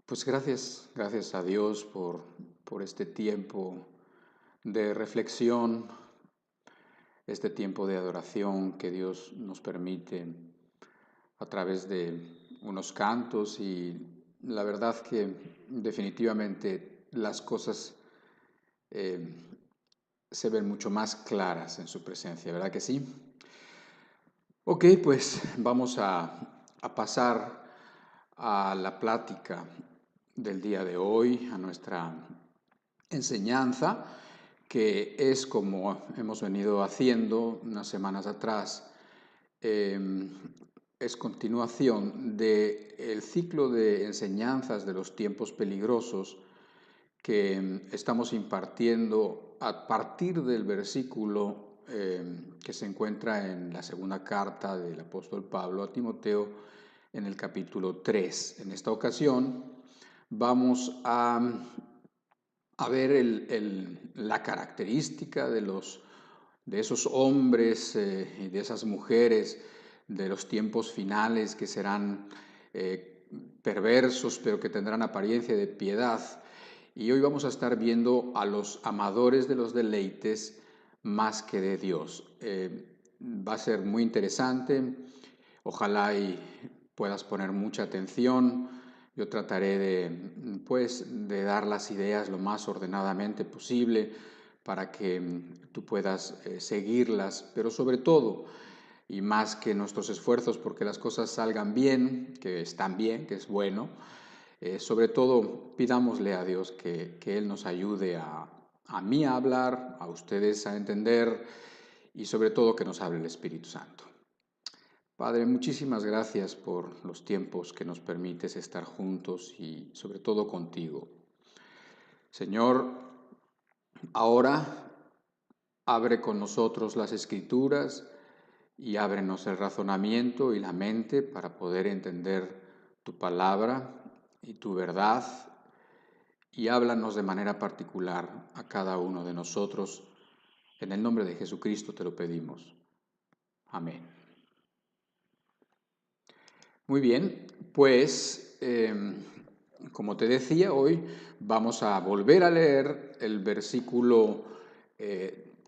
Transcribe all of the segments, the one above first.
Pues gracias a Dios por este tiempo de reflexión, este tiempo de adoración que Dios nos permite a través de unos cantos y la verdad que definitivamente las cosas eh, se ven mucho más claras en su presencia, ¿verdad que sí? Ok, pues vamos a pasar a la plática del día de hoy, a nuestra enseñanza, que es como hemos venido haciendo unas semanas atrás, eh, es continuación del ciclo de enseñanzas de los tiempos peligrosos que estamos impartiendo a partir del versículo que se encuentra en la segunda carta del apóstol Pablo a Timoteo en el capítulo 3. En esta ocasión vamos a ver la característica de esos hombres y de esas mujeres de los tiempos finales que serán perversos, pero que tendrán apariencia de piedad. Y hoy vamos a estar viendo a los amadores de los deleites más que de Dios. Va a ser muy interesante. Ojalá y puedas poner mucha atención. Yo trataré de dar las ideas lo más ordenadamente posible para que tú puedas seguirlas, pero sobre todo, y más que nuestros esfuerzos porque las cosas salgan bien, que están bien, que es bueno, sobre todo pidámosle a Dios que Él nos ayude a mí a hablar, a ustedes a entender y sobre todo que nos hable el Espíritu Santo. Padre, muchísimas gracias por los tiempos que nos permites estar juntos y sobre todo contigo. Señor, ahora abre con nosotros las Escrituras y ábrenos el razonamiento y la mente para poder entender tu palabra y tu verdad y háblanos de manera particular a cada uno de nosotros. En el nombre de Jesucristo te lo pedimos. Amén. Muy bien, pues como te decía, hoy vamos a volver a leer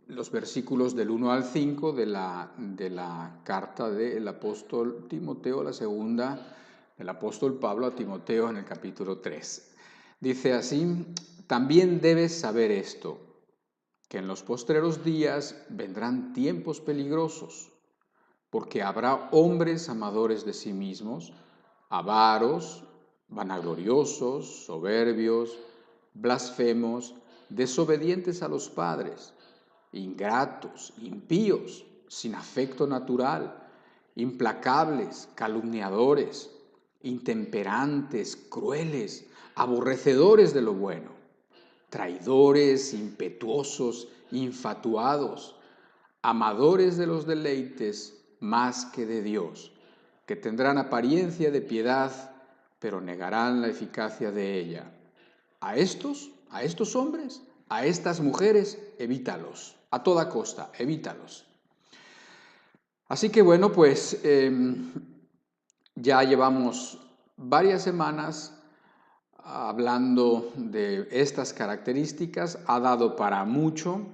los versículos del 1 al 5 de la carta del apóstol Timoteo, la segunda del apóstol Pablo a Timoteo en el capítulo 3. Dice así: también debes saber esto, que en los postreros días vendrán tiempos peligrosos, porque habrá hombres amadores de sí mismos, avaros, vanagloriosos, soberbios, blasfemos, desobedientes a los padres, ingratos, impíos, sin afecto natural, implacables, calumniadores, intemperantes, crueles, aborrecedores de lo bueno, traidores, impetuosos, infatuados, amadores de los deleites más que de Dios, que tendrán apariencia de piedad, pero negarán la eficacia de ella. A estos hombres, a estas mujeres, evítalos, a toda costa, evítalos. Así que bueno, pues ya llevamos varias semanas hablando de estas características, ha dado para mucho.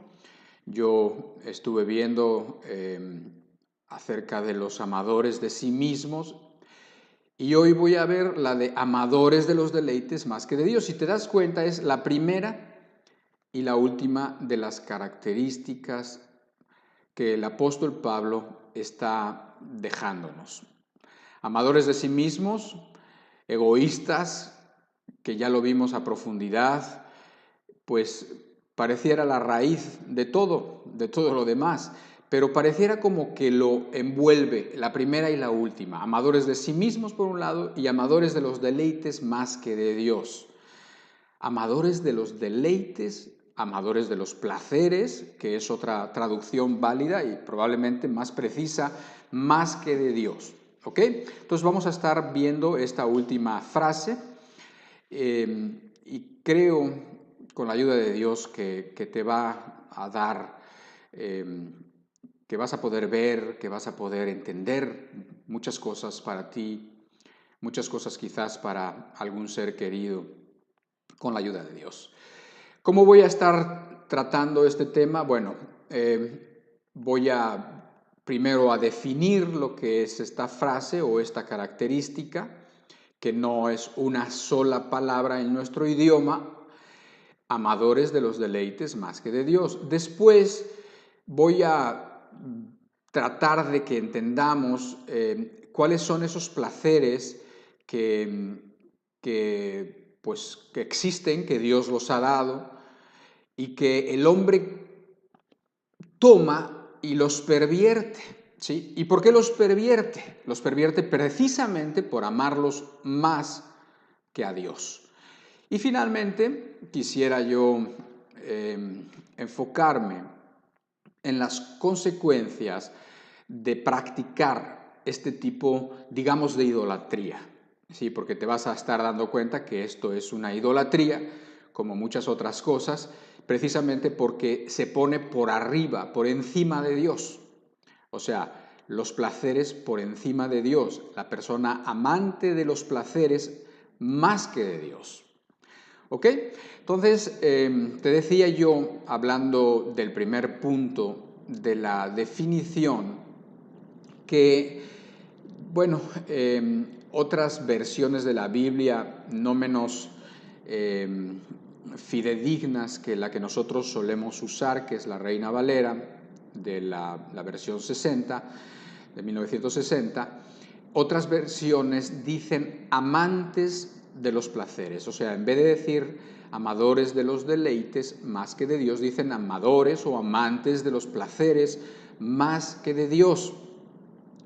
Yo estuve viendo acerca de los amadores de sí mismos y hoy voy a ver la de amadores de los deleites más que de Dios. Si te das cuenta, es la primera y la última de las características que el apóstol Pablo está dejándonos. Amadores de sí mismos, egoístas, que ya lo vimos a profundidad, pues pareciera la raíz de todo lo demás, pero pareciera como que lo envuelve la primera y la última. Amadores de sí mismos por un lado y amadores de los deleites más que de Dios. Amadores de los deleites, amadores de los placeres, que es otra traducción válida y probablemente más precisa, más que de Dios. ¿Ok? Entonces vamos a estar viendo esta última frase y creo, con la ayuda de Dios, que te va a dar, que vas a poder ver, que vas a poder entender muchas cosas para ti muchas cosas quizás para algún ser querido, con la ayuda de Dios. ¿Cómo voy a estar tratando este tema? Bueno, voy primero a definir lo que es esta frase o esta característica, que no es una sola palabra en nuestro idioma, amadores de los deleites más que de Dios. Después voy a tratar de que entendamos cuáles son esos placeres que existen, que Dios los ha dado y que el hombre toma y los pervierte. ¿Sí? ¿Y por qué los pervierte? Los pervierte precisamente por amarlos más que a Dios. Y finalmente quisiera yo enfocarme en las consecuencias de practicar este tipo, digamos, de idolatría. Sí, porque te vas a estar dando cuenta que esto es una idolatría, como muchas otras cosas, precisamente porque se pone por arriba, por encima de Dios. O sea, los placeres por encima de Dios, la persona amante de los placeres más que de Dios. ¿Ok? Entonces, te decía yo, hablando del primer punto de la definición, que, bueno, otras versiones de la Biblia no menos fidedignas que la que nosotros solemos usar, que es la Reina Valera, de la versión 60, de 1960, otras versiones dicen amantes de los placeres, o sea, en vez de decir amadores de los deleites más que de Dios, dicen amadores o amantes de los placeres más que de Dios.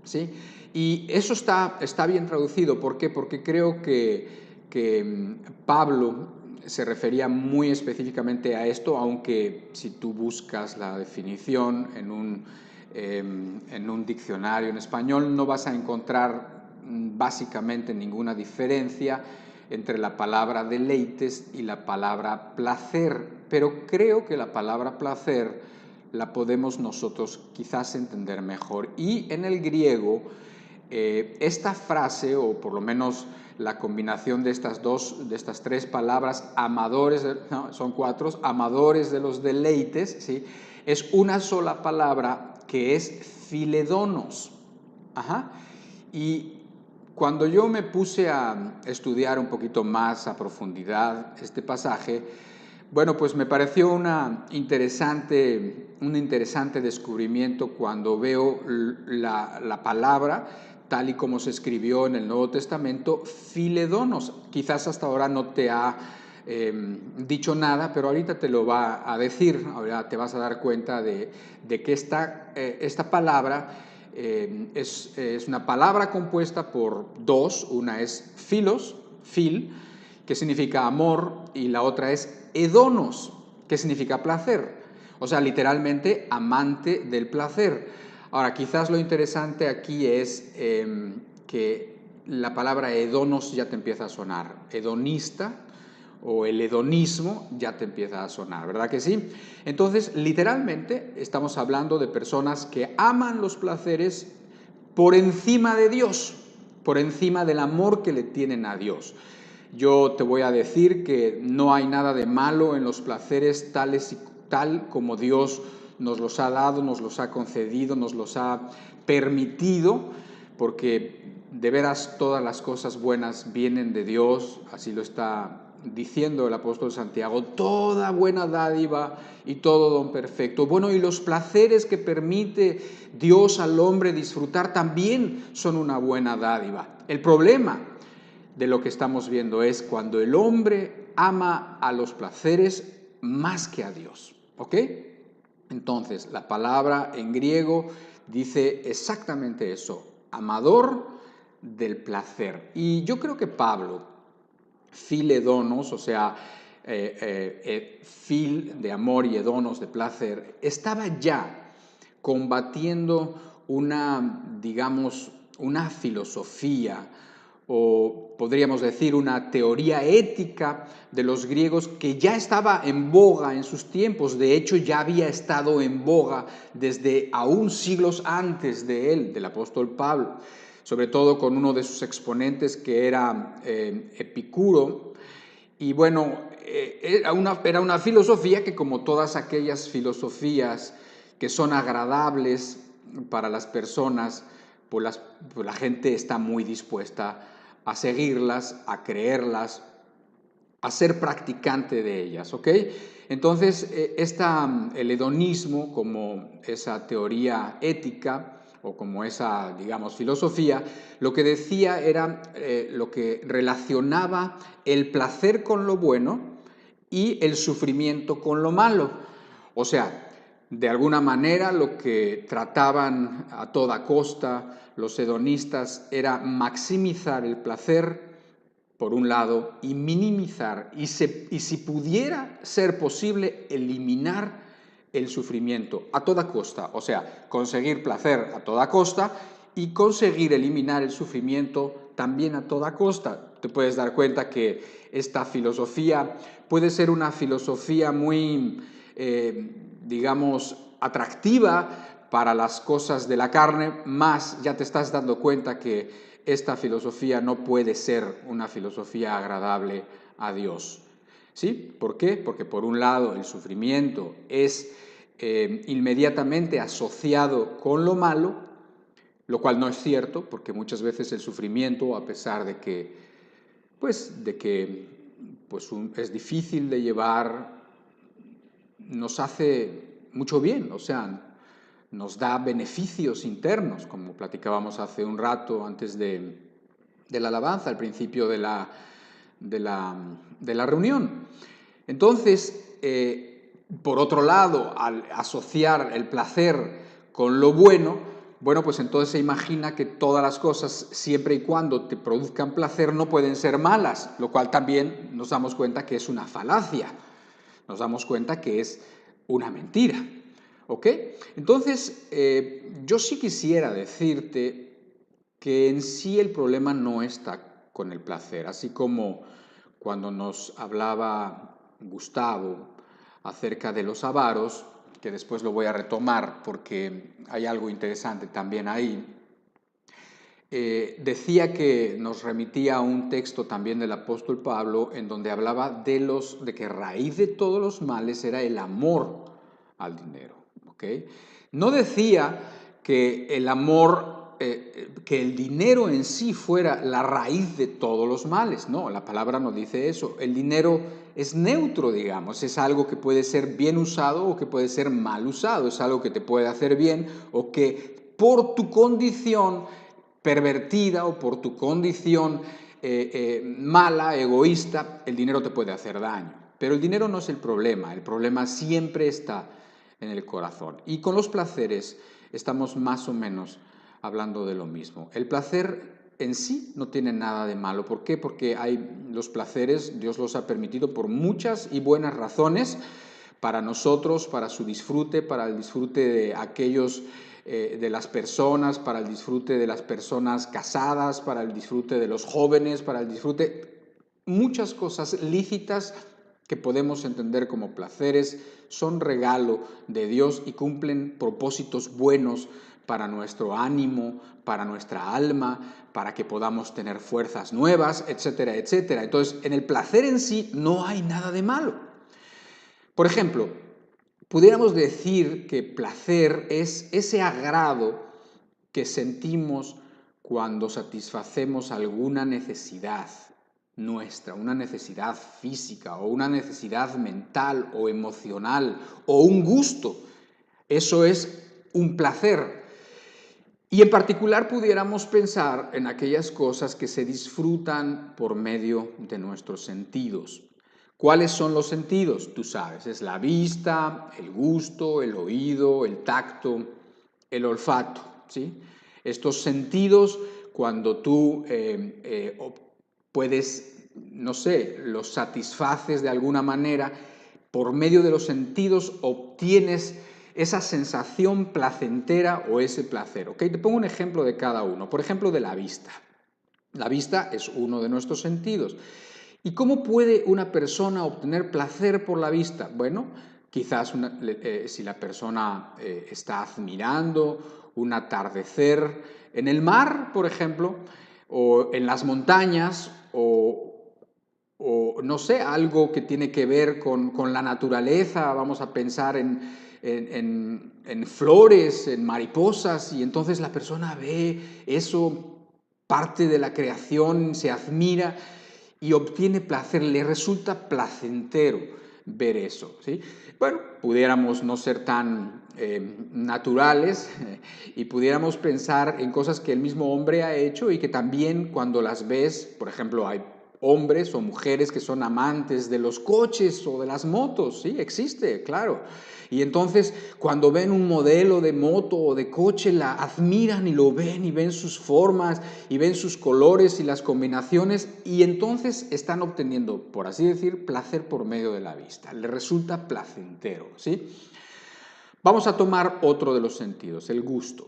¿Sí? Y eso está bien traducido. ¿Por qué? Porque creo que Pablo se refería muy específicamente a esto, aunque si tú buscas la definición en un diccionario en español no vas a encontrar básicamente ninguna diferencia entre la palabra deleites y la palabra placer, pero creo que la palabra placer la podemos nosotros quizás entender mejor. Y en el griego, esta frase, o por lo menos la combinación de estas tres palabras, amadores, son cuatro, amadores de los deleites, ¿sí? Es una sola palabra que es filedonos. Ajá. Y cuando yo me puse a estudiar un poquito más a profundidad este pasaje, bueno, pues me pareció un interesante descubrimiento cuando veo la palabra tal y como se escribió en el Nuevo Testamento, filedonos. Quizás hasta ahora no te ha dicho nada, pero ahorita te lo va a decir, ahora te vas a dar cuenta de que esta palabra es una palabra compuesta por dos, una es filos, fil, que significa amor, y la otra es edonos, que significa placer. O sea, literalmente amante del placer. Ahora, quizás lo interesante aquí es que la palabra edonos ya te empieza a sonar. Hedonista o el hedonismo ya te empieza a sonar, ¿verdad que sí? Entonces, literalmente estamos hablando de personas que aman los placeres por encima de Dios, por encima del amor que le tienen a Dios. Yo te voy a decir que no hay nada de malo en los placeres tal como Dios nos los ha dado, nos los ha concedido, nos los ha permitido, porque de veras todas las cosas buenas vienen de Dios, así lo está diciendo el apóstol Santiago, toda buena dádiva y todo don perfecto. Bueno, y los placeres que permite Dios al hombre disfrutar también son una buena dádiva. El problema de lo que estamos viendo es cuando el hombre ama a los placeres más que a Dios. ¿Ok? Entonces, la palabra en griego dice exactamente eso, amador del placer. Y yo creo que Pablo, filedonos, o sea, fil de amor y edonos de placer, estaba ya combatiendo digamos, una filosofía, o podríamos decir una teoría ética de los griegos que ya estaba en boga en sus tiempos, de hecho ya había estado en boga desde aún siglos antes de él, del apóstol Pablo. sobre todo con uno de sus exponentes que era Epicuro. Y bueno, era una filosofía que, como todas aquellas filosofías que son agradables para las personas, pues la gente está muy dispuesta a seguirlas, a creerlas, a ser practicante de ellas, ¿ok? Entonces, el hedonismo, como esa teoría ética o como esa, digamos, filosofía, lo que decía era lo que relacionaba el placer con lo bueno y el sufrimiento con lo malo. O sea, de alguna manera lo que trataban a toda costa los hedonistas era maximizar el placer por un lado, y minimizar, y si pudiera ser posible, eliminar el sufrimiento a toda costa, o sea, conseguir placer a toda costa y conseguir eliminar el sufrimiento también a toda costa. Te puedes dar cuenta que esta filosofía puede ser una filosofía muy, digamos, atractiva para las cosas de la carne, más ya te estás dando cuenta que esta filosofía no puede ser una filosofía agradable a Dios. ¿Sí? ¿Por qué? Porque por un lado el sufrimiento es inmediatamente asociado con lo malo, lo cual no es cierto, porque muchas veces el sufrimiento, a pesar de que, es difícil de llevar, nos hace mucho bien, o sea, nos da beneficios internos, como platicábamos hace un rato antes de la alabanza, al principio de la reunión. Entonces, por otro lado, al asociar el placer con lo bueno, bueno, pues entonces se imagina que todas las cosas, siempre y cuando te produzcan placer, no pueden ser malas, lo cual también nos damos cuenta que es una falacia, nos damos cuenta que es una mentira. ¿Ok? Entonces, yo sí quisiera decirte que en sí el problema no está con el placer, así como cuando nos hablaba Gustavo acerca de los avaros, que después lo voy a retomar porque hay algo interesante también ahí, decía que nos remitía a un texto también del apóstol Pablo en donde hablaba de que raíz de todos los males era el amor al dinero. ¿Okay? No decía que el amor, que el dinero en sí fuera la raíz de todos los males, no, la palabra no dice eso. El dinero es neutro, digamos, es algo que puede ser bien usado o que puede ser mal usado, es algo que te puede hacer bien o que por tu condición pervertida o por tu condición mala, egoísta, el dinero te puede hacer daño. Pero el dinero no es el problema siempre está en el corazón. Y con los placeres estamos más o menos hablando de lo mismo. El placer en sí no tiene nada de malo. ¿Por qué? Porque los placeres, Dios los ha permitido por muchas y buenas razones para nosotros, para su disfrute, para el disfrute de aquellos, de las personas, para el disfrute de las personas casadas, para el disfrute de los jóvenes, para el disfrute, muchas cosas lícitas que podemos entender como placeres, son regalo de Dios y cumplen propósitos buenos para nuestro ánimo, para nuestra alma, para que podamos tener fuerzas nuevas, etcétera, etcétera. Entonces, en el placer en sí no hay nada de malo. Por ejemplo, pudiéramos decir que placer es ese agrado que sentimos cuando satisfacemos alguna necesidad nuestra, una necesidad física o una necesidad mental o emocional o un gusto. Eso es un placer. Y en particular pudiéramos pensar en aquellas cosas que se disfrutan por medio de nuestros sentidos. ¿Cuáles son los sentidos? Tú sabes, es la vista, el gusto, el oído, el tacto, el olfato, ¿sí? Estos sentidos, cuando tú puedes, no sé, los satisfaces de alguna manera, por medio de los sentidos obtienes esa sensación placentera o ese placer. ¿Okay? Te pongo un ejemplo de cada uno. Por ejemplo, de la vista. La vista es uno de nuestros sentidos. ¿Y cómo puede una persona obtener placer por la vista? Bueno, quizás si la persona está admirando un atardecer en el mar, por ejemplo, o en las montañas, o no sé, algo que tiene que ver con la naturaleza. Vamos a pensar en flores, en mariposas, y entonces la persona ve eso, parte de la creación, se admira y obtiene placer, le resulta placentero ver eso, ¿sí? Bueno, pudiéramos no ser tan naturales y pudiéramos pensar en cosas que el mismo hombre ha hecho y que también cuando las ves, por ejemplo, hay hombres o mujeres que son amantes de los coches o de las motos, sí, existe, claro. Y entonces cuando ven un modelo de moto o de coche, la admiran y lo ven y ven sus formas y ven sus colores y las combinaciones, y entonces están obteniendo, por así decir, placer por medio de la vista. Les resulta placentero, ¿sí? Vamos a tomar otro de los sentidos, el gusto.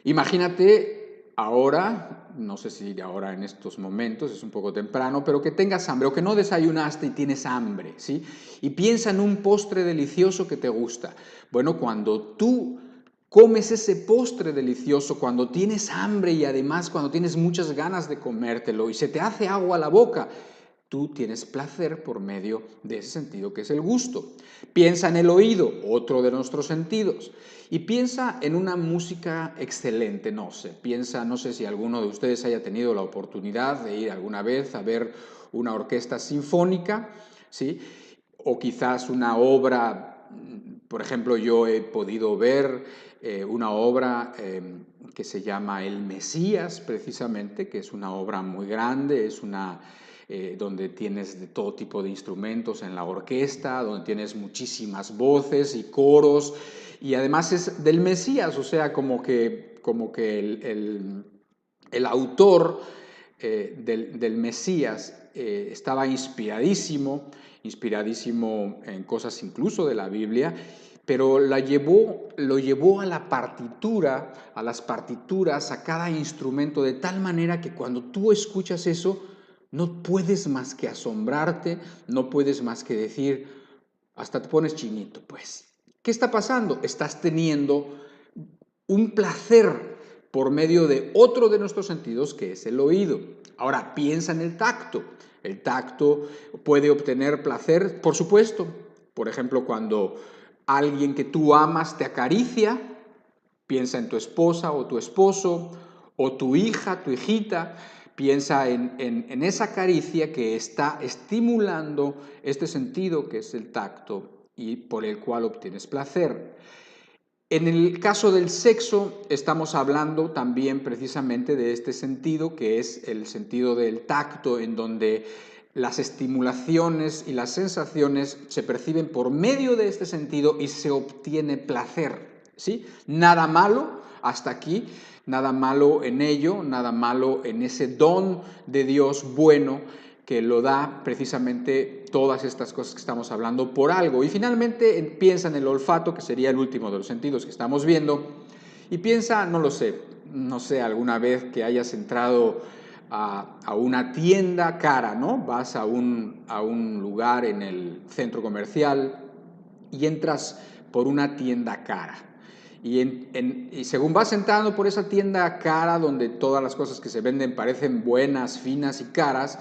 Imagínate ahora, no sé si ahora en estos momentos, es un poco temprano, pero que tengas hambre o que no desayunaste y tienes hambre, ¿sí? Y piensa en un postre delicioso que te gusta. Bueno, cuando tú comes ese postre delicioso, cuando tienes hambre y además cuando tienes muchas ganas de comértelo y se te hace agua a la boca, tú tienes placer por medio de ese sentido que es el gusto. Piensa en el oído, otro de nuestros sentidos, y piensa en una música excelente, no sé si alguno de ustedes haya tenido la oportunidad de ir alguna vez a ver una orquesta sinfónica, ¿sí? O quizás una obra, por ejemplo, yo he podido ver una obra que se llama El Mesías, precisamente, que es una obra muy grande, es una donde tienes de todo tipo de instrumentos en la orquesta, donde tienes muchísimas voces y coros, y además es del Mesías, o sea, como que el autor del Mesías estaba inspiradísimo en cosas incluso de la Biblia, pero lo llevó a la partitura, a las partituras, a cada instrumento, de tal manera que cuando tú escuchas eso, no puedes más que asombrarte, no puedes más que decir, hasta te pones chinito, pues. ¿Qué está pasando? Estás teniendo un placer por medio de otro de nuestros sentidos, que es el oído. Ahora, piensa en el tacto. El tacto puede obtener placer, por supuesto. Por ejemplo, cuando alguien que tú amas te acaricia, piensa en tu esposa o tu esposo, o tu hija, tu hijita, piensa en esa caricia que está estimulando este sentido que es el tacto y por el cual obtienes placer. En el caso del sexo estamos hablando también precisamente de este sentido, que es el sentido del tacto, en donde las estimulaciones y las sensaciones se perciben por medio de este sentido y se obtiene placer, ¿sí? Nada malo hasta aquí, nada malo en ello, nada malo en ese don de Dios bueno que lo da precisamente todas estas cosas que estamos hablando por algo. Y finalmente piensa en el olfato, que sería el último de los sentidos que estamos viendo, y piensa, no sé, alguna vez que hayas entrado a una tienda cara, ¿no? Vas a un lugar en el centro comercial y entras por una tienda cara. Y según vas entrando por esa tienda cara, donde todas las cosas que se venden parecen buenas, finas y caras,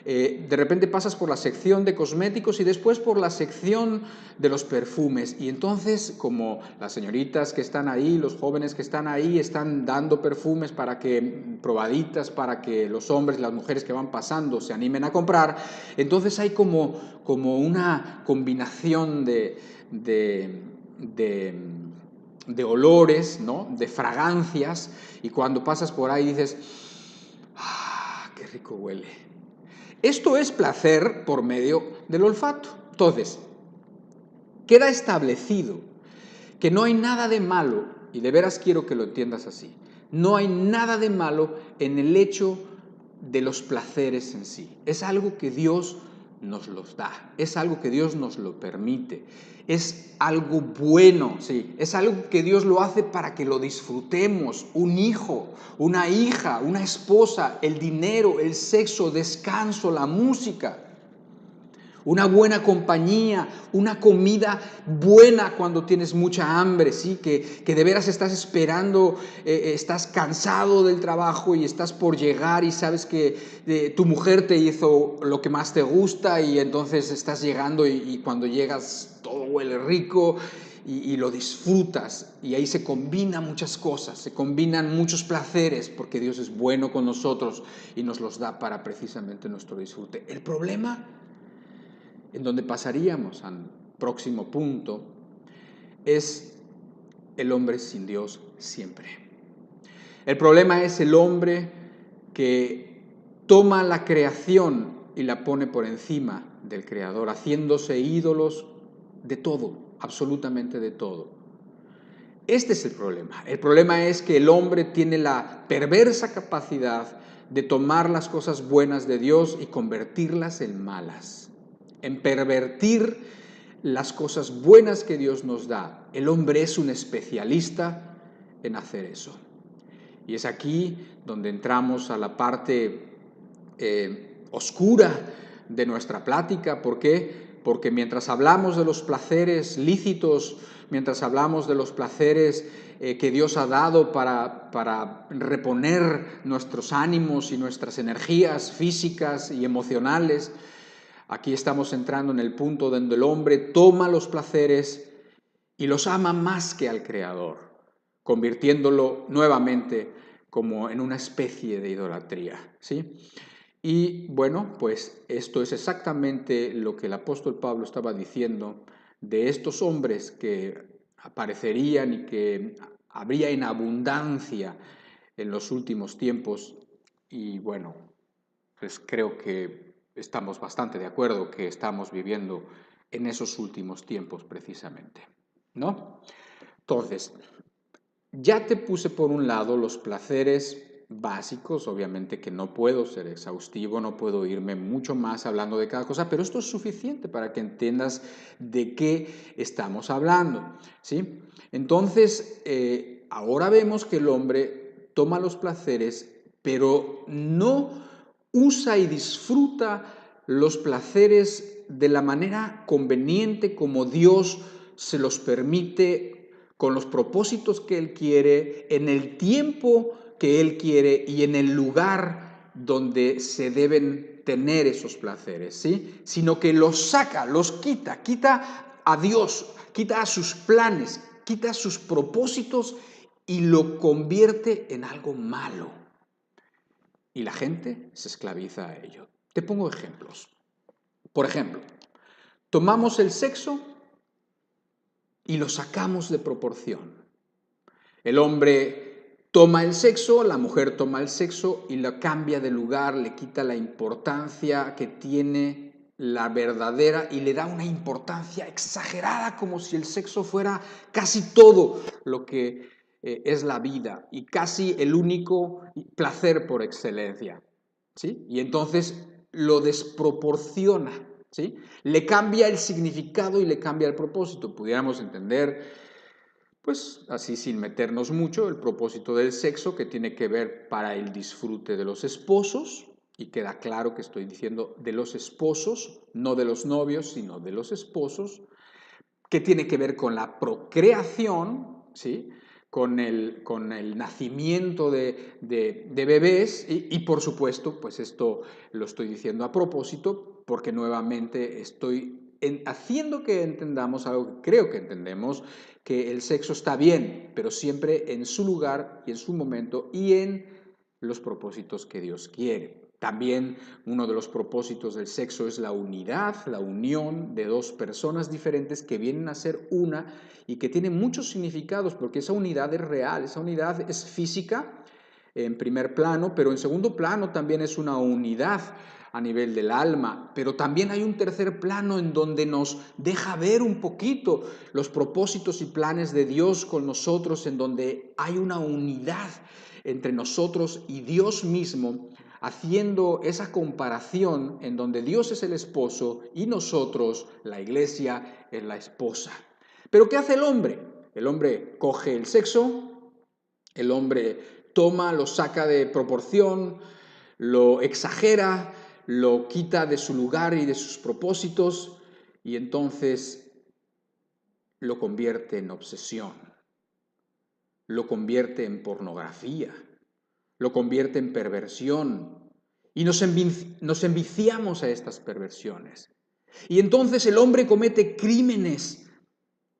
de repente pasas por la sección de cosméticos y después por la sección de los perfumes. Y entonces, como las señoritas que están ahí, los jóvenes que están ahí, están dando perfumes probaditas para que los hombres y las mujeres que van pasando se animen a comprar, entonces hay como una combinación de olores, ¿no? De fragancias, y cuando pasas por ahí dices, ¡ah, qué rico huele! Esto es placer por medio del olfato. Entonces, queda establecido que no hay nada de malo, y de veras quiero que lo entiendas así, no hay nada de malo en el hecho de los placeres en sí. Es algo que Dios nos los da, es algo que Dios nos lo permite, es algo bueno, sí, es algo que Dios lo hace para que lo disfrutemos. Un hijo, una hija, una esposa, el dinero, el sexo, descanso, la música. una buena compañía, una comida buena cuando tienes mucha hambre, ¿sí? Que de veras estás esperando, estás cansado del trabajo y estás por llegar y sabes que tu mujer te hizo lo que más te gusta y entonces estás llegando y cuando llegas todo huele rico y lo disfrutas y ahí se combinan muchas cosas, se combinan muchos placeres porque Dios es bueno con nosotros y nos los da para precisamente nuestro disfrute. El problema en donde pasaríamos al próximo punto es el hombre sin Dios siempre. El problema es el hombre que toma la creación y la pone por encima del Creador, haciéndose ídolos de todo, absolutamente de todo. Este es el problema. El problema es que el hombre tiene la perversa capacidad de tomar las cosas buenas de Dios y convertirlas en malas, en pervertir las cosas buenas que Dios nos da. El hombre es un especialista en hacer eso. Y es aquí donde entramos a la parte oscura de nuestra plática. ¿Por qué? Porque mientras hablamos de los placeres lícitos, mientras hablamos de los placeres que Dios ha dado para reponer nuestros ánimos y nuestras energías físicas y emocionales, aquí estamos entrando en el punto donde el hombre toma los placeres y los ama más que al Creador, convirtiéndolo nuevamente como en una especie de idolatría, ¿sí? Y bueno, pues esto es exactamente lo que el apóstol Pablo estaba diciendo de estos hombres que aparecerían y que habría en abundancia en los últimos tiempos. Y bueno, pues creo que estamos bastante de acuerdo que estamos viviendo en esos últimos tiempos precisamente, ¿no? Entonces, ya te puse por un lado los placeres básicos, obviamente que no puedo ser exhaustivo, no puedo irme mucho más hablando de cada cosa, pero esto es suficiente para que entiendas de qué estamos hablando, ¿sí? Entonces, ahora vemos que el hombre toma los placeres, pero no usa y disfruta los placeres de la manera conveniente como Dios se los permite, con los propósitos que Él quiere, en el tiempo que Él quiere y en el lugar donde se deben tener esos placeres, ¿sí? Sino que los saca, los quita, quita a Dios, quita a sus planes, quita sus propósitos y lo convierte en algo malo. Y la gente se esclaviza a ello. Te pongo ejemplos. Por ejemplo, tomamos el sexo y lo sacamos de proporción. El hombre toma el sexo, la mujer toma el sexo y lo cambia de lugar, le quita la importancia que tiene la verdadera y le da una importancia exagerada como si el sexo fuera casi todo lo que es la vida y casi el único placer por excelencia, ¿sí? Y entonces lo desproporciona, ¿sí? Le cambia el significado y le cambia el propósito. Pudiéramos entender, pues así sin meternos mucho, el propósito del sexo que tiene que ver para el disfrute de los esposos, y queda claro que estoy diciendo de los esposos, no de los novios, sino de los esposos, que tiene que ver con la procreación, ¿sí? Con el nacimiento de bebés y por supuesto, pues esto lo estoy diciendo a propósito porque nuevamente estoy haciendo que entendamos algo que creo que entendemos, que el sexo está bien, pero siempre en su lugar y en su momento y en los propósitos que Dios quiere. También uno de los propósitos del sexo es la unidad, la unión de dos personas diferentes que vienen a ser una y que tiene muchos significados porque esa unidad es real, esa unidad es física en primer plano, pero en segundo plano también es una unidad a nivel del alma, pero también hay un tercer plano en donde nos deja ver un poquito los propósitos y planes de Dios con nosotros, en donde hay una unidad entre nosotros y Dios mismo, haciendo esa comparación en donde Dios es el esposo y nosotros, la iglesia, es la esposa. ¿Pero qué hace el hombre? El hombre coge el sexo, el hombre toma, lo saca de proporción, lo exagera, lo quita de su lugar y de sus propósitos y entonces lo convierte en obsesión, lo convierte en pornografía, lo convierte en perversión y nos enviciamos a estas perversiones. Y entonces el hombre comete crímenes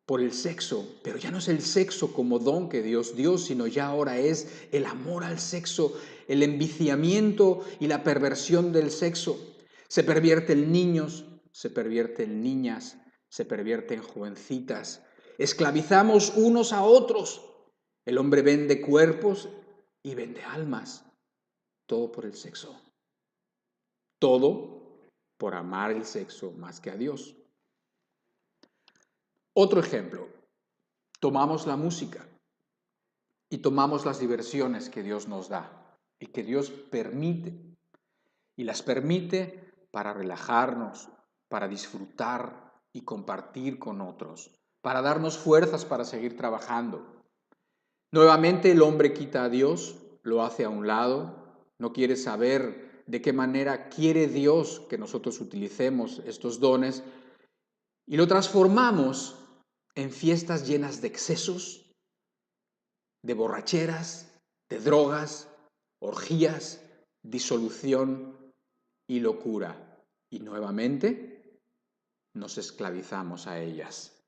por el sexo, pero ya no es el sexo como don que Dios dio, sino ya ahora es el amor al sexo, el enviciamiento y la perversión del sexo. Se pervierte en niños, se pervierte en niñas, se pervierte en jovencitas. Esclavizamos unos a otros. El hombre vende cuerpos y vende almas. Todo por el sexo. Todo por amar el sexo más que a Dios. Otro ejemplo. Tomamos la música y tomamos las diversiones que Dios nos da y que Dios permite. Y las permite para relajarnos, para disfrutar y compartir con otros, para darnos fuerzas para seguir trabajando. Nuevamente el hombre quita a Dios, lo hace a un lado, no quiere saber de qué manera quiere Dios que nosotros utilicemos estos dones y lo transformamos en fiestas llenas de excesos, de borracheras, de drogas, orgías, disolución y locura. Y nuevamente nos esclavizamos a ellas.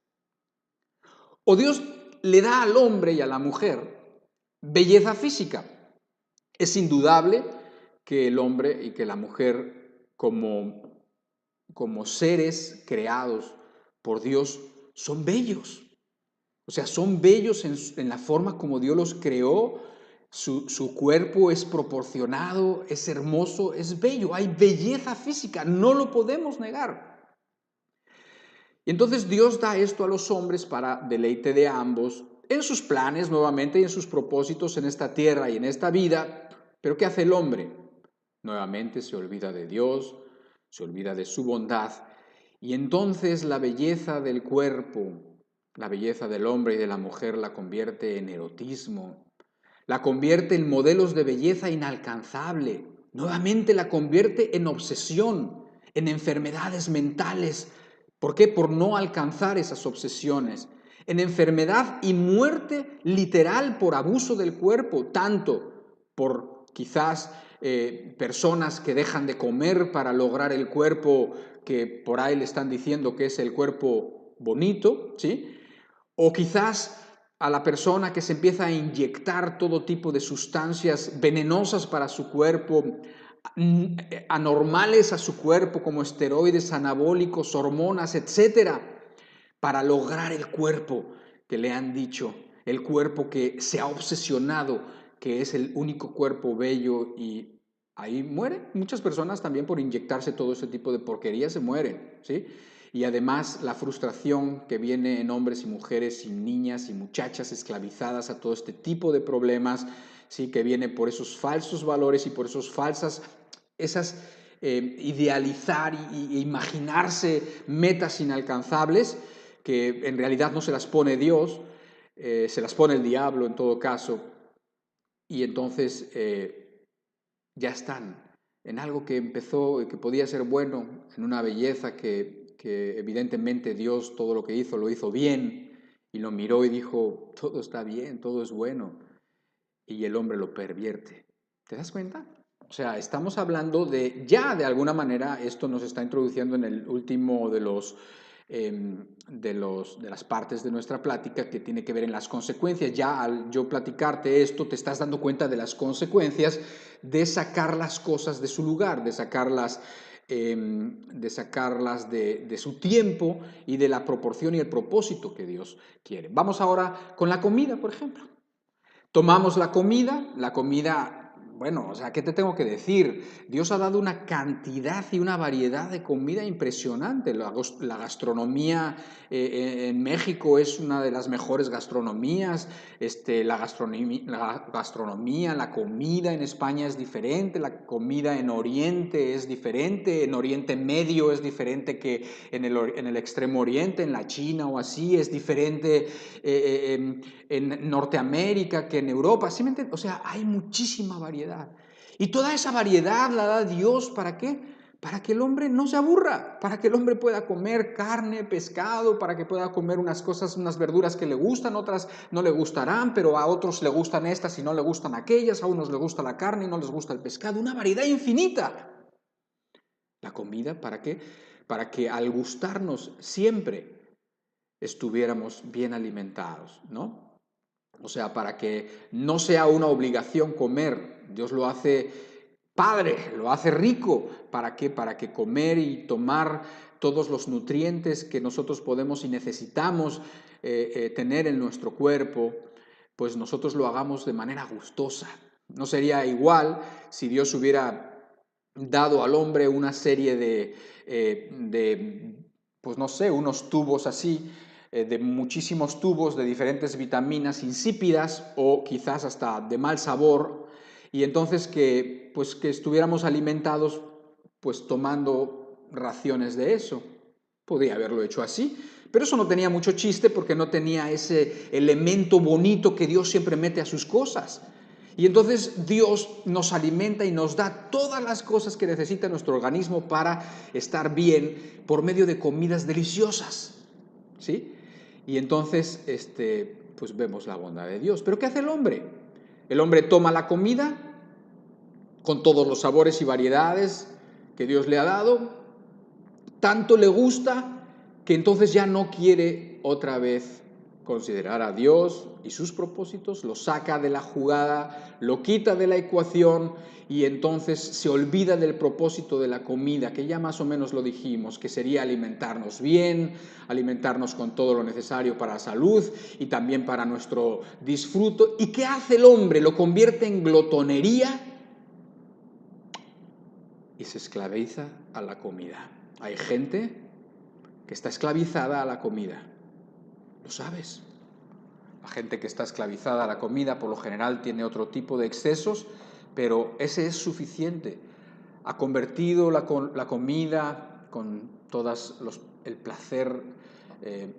O Dios le da al hombre y a la mujer belleza física. Es indudable que el hombre y que la mujer, como seres creados por Dios, son bellos. O sea, son bellos en la forma como Dios los creó. Su cuerpo es proporcionado, es hermoso, es bello. Hay belleza física, no lo podemos negar. Y entonces Dios da esto a los hombres para deleite de ambos, en sus planes nuevamente y en sus propósitos en esta tierra y en esta vida. Pero ¿qué hace el hombre? Nuevamente se olvida de Dios, se olvida de su bondad. Y entonces la belleza del cuerpo, la belleza del hombre y de la mujer la convierte en erotismo, la convierte en modelos de belleza inalcanzable, nuevamente la convierte en obsesión, en enfermedades mentales. ¿Por qué? Por no alcanzar esas obsesiones, en enfermedad y muerte literal por abuso del cuerpo, tanto por quizás personas que dejan de comer para lograr el cuerpo que por ahí le están diciendo que es el cuerpo bonito, ¿sí? O quizás a la persona que se empieza a inyectar todo tipo de sustancias venenosas para su cuerpo, anormales a su cuerpo, como esteroides anabólicos, hormonas, etcétera, para lograr el cuerpo que le han dicho, el cuerpo que se ha obsesionado, que es el único cuerpo bello, y ahí mueren. Muchas personas también por inyectarse todo ese tipo de porquería se mueren, ¿sí? Y además la frustración que viene en hombres y mujeres y niñas y muchachas esclavizadas a todo este tipo de problemas, ¿sí? Que viene por esos falsos valores y por esas idealizar e imaginarse metas inalcanzables que en realidad no se las pone Dios, se las pone el diablo en todo caso, y entonces ya están en algo que empezó y que podía ser bueno, en una belleza que evidentemente Dios todo lo que hizo lo hizo bien, y lo miró y dijo, todo está bien, todo es bueno, y el hombre lo pervierte. ¿Te das cuenta? O sea, estamos hablando de, ya de alguna manera, esto nos está introduciendo en el último de las partes de nuestra plática que tiene que ver en las consecuencias. Ya al yo platicarte esto, te estás dando cuenta de las consecuencias de sacar las cosas de su lugar, de sacarlas de su tiempo y de la proporción y el propósito que Dios quiere. Vamos ahora con la comida, por ejemplo. Tomamos la comida, bueno, o sea, ¿qué te tengo que decir? Dios ha dado una cantidad y una variedad de comida impresionante. La gastronomía en México es una de las mejores gastronomías. La comida en España es diferente, la comida en Oriente es diferente, en Oriente Medio es diferente que en el Extremo Oriente, en la China o así, es diferente en Norteamérica que en Europa. ¿Sí me entiendes? O sea, hay muchísima variedad. Y toda esa variedad la da Dios, ¿para qué? para que el hombre no se aburra, para que el hombre pueda comer carne, pescado, para que pueda comer unas cosas, unas verduras que le gustan, otras no le gustarán, pero a otros le gustan estas y no le gustan aquellas, a unos les gusta la carne y no les gusta el pescado, una variedad infinita. La comida, ¿para qué? Para que al gustarnos siempre estuviéramos bien alimentados, ¿no? O sea, para que no sea una obligación comer. Dios lo hace padre, lo hace rico. ¿Para qué? Para que comer y tomar todos los nutrientes que nosotros podemos y necesitamos tener en nuestro cuerpo, pues nosotros lo hagamos de manera gustosa. No sería igual si Dios hubiera dado al hombre una serie pues no sé, unos tubos así, de muchísimos tubos de diferentes vitaminas insípidas o quizás hasta de mal sabor, y entonces que estuviéramos alimentados pues tomando raciones de eso. Podría haberlo hecho así, pero eso no tenía mucho chiste porque no tenía ese elemento bonito que Dios siempre mete a sus cosas. Y entonces Dios nos alimenta y nos da todas las cosas que necesita nuestro organismo para estar bien por medio de comidas deliciosas, ¿sí? Y entonces pues vemos la bondad de Dios. ¿Pero qué hace el hombre? El hombre toma la comida con todos los sabores y variedades que Dios le ha dado, tanto le gusta que entonces ya no quiere otra vez considerar a Dios y sus propósitos, lo saca de la jugada, lo quita de la ecuación y entonces se olvida del propósito de la comida, que ya más o menos lo dijimos, que sería alimentarnos bien, alimentarnos con todo lo necesario para la salud y también para nuestro disfruto. ¿Y qué hace el hombre? Lo convierte en glotonería y se esclaviza a la comida. Hay gente que está esclavizada a la comida. ¿Lo sabes? La gente que está esclavizada a la comida por lo general tiene otro tipo de excesos, pero ese es suficiente. Ha convertido la comida con el placer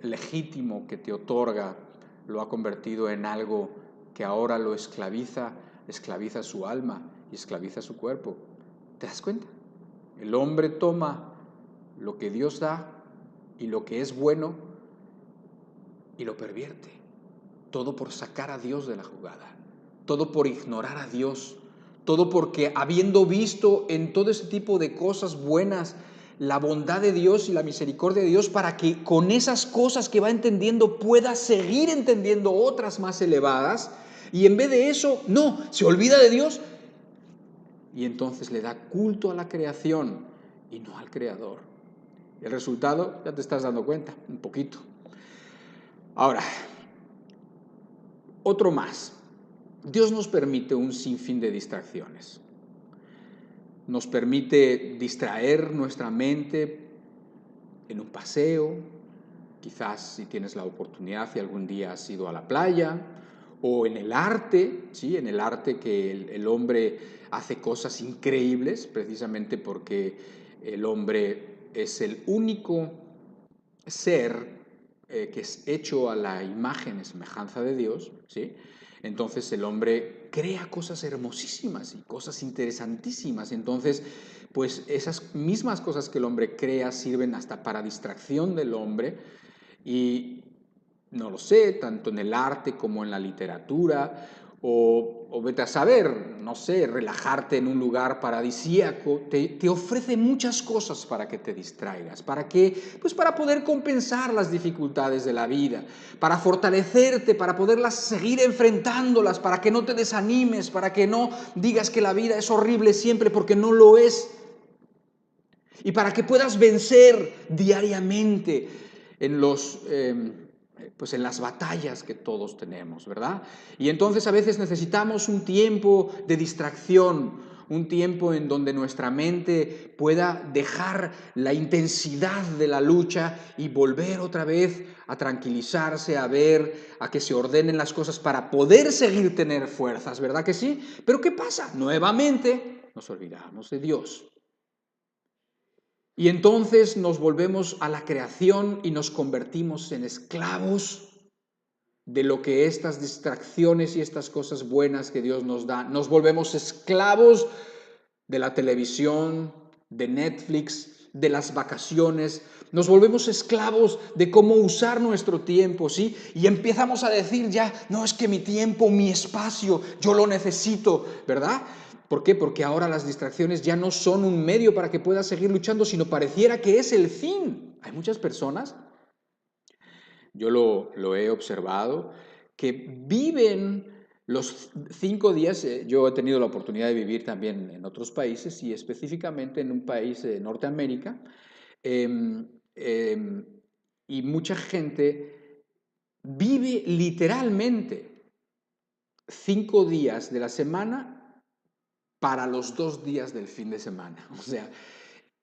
legítimo que te otorga, lo ha convertido en algo que ahora lo esclaviza su alma y esclaviza su cuerpo. ¿Te das cuenta? El hombre toma lo que Dios da y lo que es bueno y lo pervierte. Todo por sacar a Dios de la jugada. Todo por ignorar a Dios. Todo porque habiendo visto en todo ese tipo de cosas buenas la bondad de Dios y la misericordia de Dios, para que con esas cosas que va entendiendo pueda seguir entendiendo otras más elevadas, y en vez de eso, no, se olvida de Dios y entonces le da culto a la creación y no al Creador. El resultado, ya te estás dando cuenta, un poquito. Ahora, otro más. Dios nos permite un sinfín de distracciones. Nos permite distraer nuestra mente en un paseo, quizás si tienes la oportunidad, si algún día has ido a la playa, o en el arte, ¿sí? En el arte que el hombre hace cosas increíbles, precisamente porque el hombre es el único ser que es hecho a la imagen y semejanza de Dios, ¿sí? Entonces el hombre crea cosas hermosísimas y cosas interesantísimas. Entonces, pues esas mismas cosas que el hombre crea sirven hasta para distracción del hombre y no lo sé, tanto en el arte como en la literatura, o vete a saber, no sé, relajarte en un lugar paradisíaco, te ofrece muchas cosas para que te distraigas. ¿Para qué? Pues para poder compensar las dificultades de la vida, para fortalecerte, para poderlas seguir enfrentándolas, para que no te desanimes, para que no digas que la vida es horrible siempre, porque no lo es. Y para que puedas vencer diariamente en en las batallas que todos tenemos, ¿verdad? Y entonces a veces necesitamos un tiempo de distracción, un tiempo en donde nuestra mente pueda dejar la intensidad de la lucha y volver otra vez a tranquilizarse, a ver, a que se ordenen las cosas para poder seguir tener fuerzas, ¿verdad que sí? Pero ¿qué pasa? Nuevamente nos olvidamos de Dios. Y entonces nos volvemos a la creación y nos convertimos en esclavos de lo que estas distracciones y estas cosas buenas que Dios nos da. Nos volvemos esclavos de la televisión, de Netflix, de las vacaciones. Nos volvemos esclavos de cómo usar nuestro tiempo, ¿sí? Y empezamos a decir ya, no, es que mi tiempo, mi espacio, yo lo necesito, ¿verdad? ¿Por qué? Porque ahora las distracciones ya no son un medio para que puedas seguir luchando, sino pareciera que es el fin. Hay muchas personas, yo lo he observado, que viven los 5 días. Yo he tenido la oportunidad de vivir también en otros países y específicamente en un país de Norteamérica, em, em, y mucha gente vive literalmente 5 días de la semana para los 2 días del fin de semana. O sea,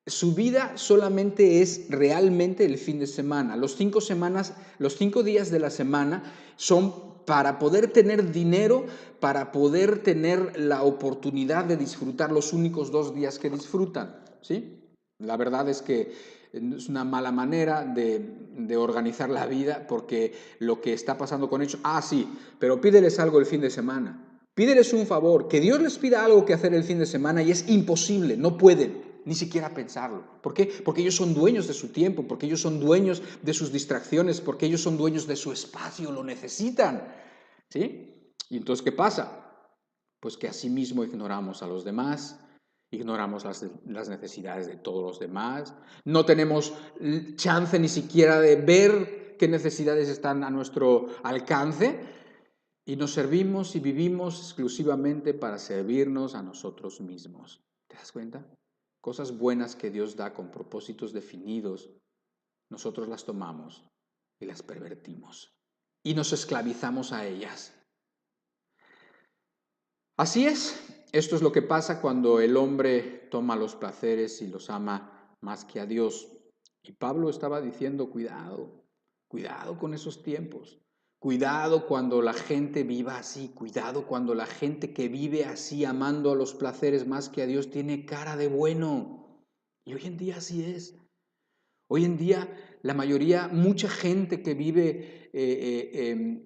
su vida solamente es realmente el fin de semana. Los 5 días de la semana son para poder tener dinero, para poder tener la oportunidad de disfrutar los únicos 2 días que disfrutan, ¿sí? La verdad es que es una mala manera de organizar la vida, porque lo que está pasando con ellos, sí, pero pídeles algo el fin de semana. Pídeles un favor, que Dios les pida algo que hacer el fin de semana y es imposible, no pueden ni siquiera pensarlo. ¿Por qué? Porque ellos son dueños de su tiempo, porque ellos son dueños de sus distracciones, porque ellos son dueños de su espacio, lo necesitan. ¿Sí? Y entonces, ¿qué pasa? Pues que asimismo ignoramos a los demás, ignoramos las necesidades de todos los demás, no tenemos chance ni siquiera de ver qué necesidades están a nuestro alcance, y nos servimos y vivimos exclusivamente para servirnos a nosotros mismos. ¿Te das cuenta? Cosas buenas que Dios da con propósitos definidos, nosotros las tomamos y las pervertimos y nos esclavizamos a ellas. Así es, esto es lo que pasa cuando el hombre toma los placeres y los ama más que a Dios. Y Pablo estaba diciendo, cuidado, cuidado con esos tiempos. Cuidado cuando la gente viva así, cuidado cuando la gente que vive así, amando a los placeres más que a Dios, tiene cara de bueno. Y hoy en día así es. Hoy en día la mayoría, mucha gente que vive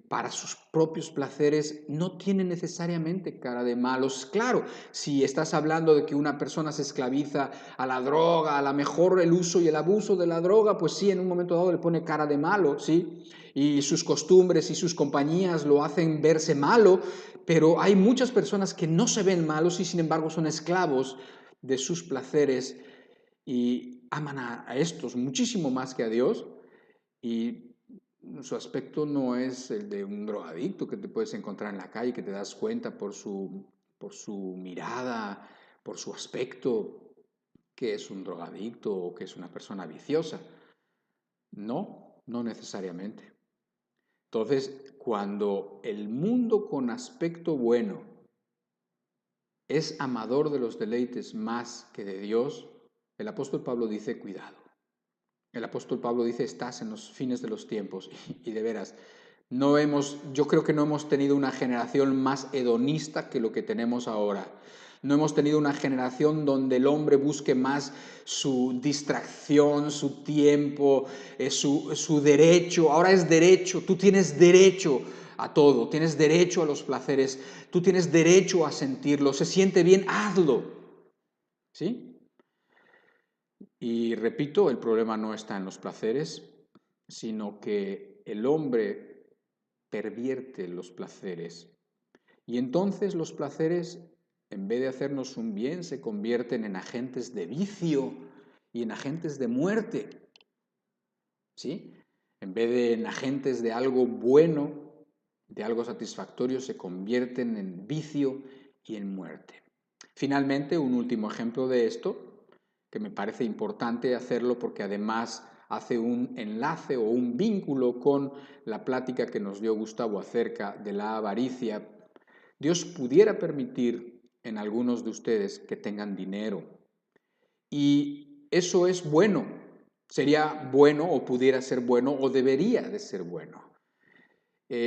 para sus propios placeres no tiene necesariamente cara de malos. Claro, si estás hablando de que una persona se esclaviza a la droga, a lo mejor el uso y el abuso de la droga, pues sí, en un momento dado le pone cara de malo, ¿sí? Y sus costumbres y sus compañías lo hacen verse malo, pero hay muchas personas que no se ven malos y sin embargo son esclavos de sus placeres y aman a estos muchísimo más que a Dios, y su aspecto no es el de un drogadicto que te puedes encontrar en la calle, que te das cuenta por su mirada, por su aspecto, que es un drogadicto o que es una persona viciosa. No, no necesariamente. Entonces, cuando el mundo con aspecto bueno es amador de los deleites más que de Dios, el apóstol Pablo dice, cuidado. El apóstol Pablo dice, estás en los fines de los tiempos. Y de veras, yo creo que no hemos tenido una generación más hedonista que lo que tenemos ahora. No hemos tenido una generación donde el hombre busque más su distracción, su tiempo, su derecho. Ahora es derecho, tú tienes derecho a todo, tienes derecho a los placeres, tú tienes derecho a sentirlo, se siente bien, hazlo. ¿Sí? Y repito, el problema no está en los placeres, sino que el hombre pervierte los placeres. Y entonces los placeres, en vez de hacernos un bien, se convierten en agentes de vicio y en agentes de muerte. ¿Sí? En vez de en agentes de algo bueno, de algo satisfactorio, se convierten en vicio y en muerte. Finalmente, un último ejemplo de esto, que me parece importante hacerlo porque además hace un enlace o un vínculo con la plática que nos dio Gustavo acerca de la avaricia. Dios pudiera permitir en algunos de ustedes que tengan dinero, y eso es bueno, sería bueno o pudiera ser bueno o debería de ser bueno.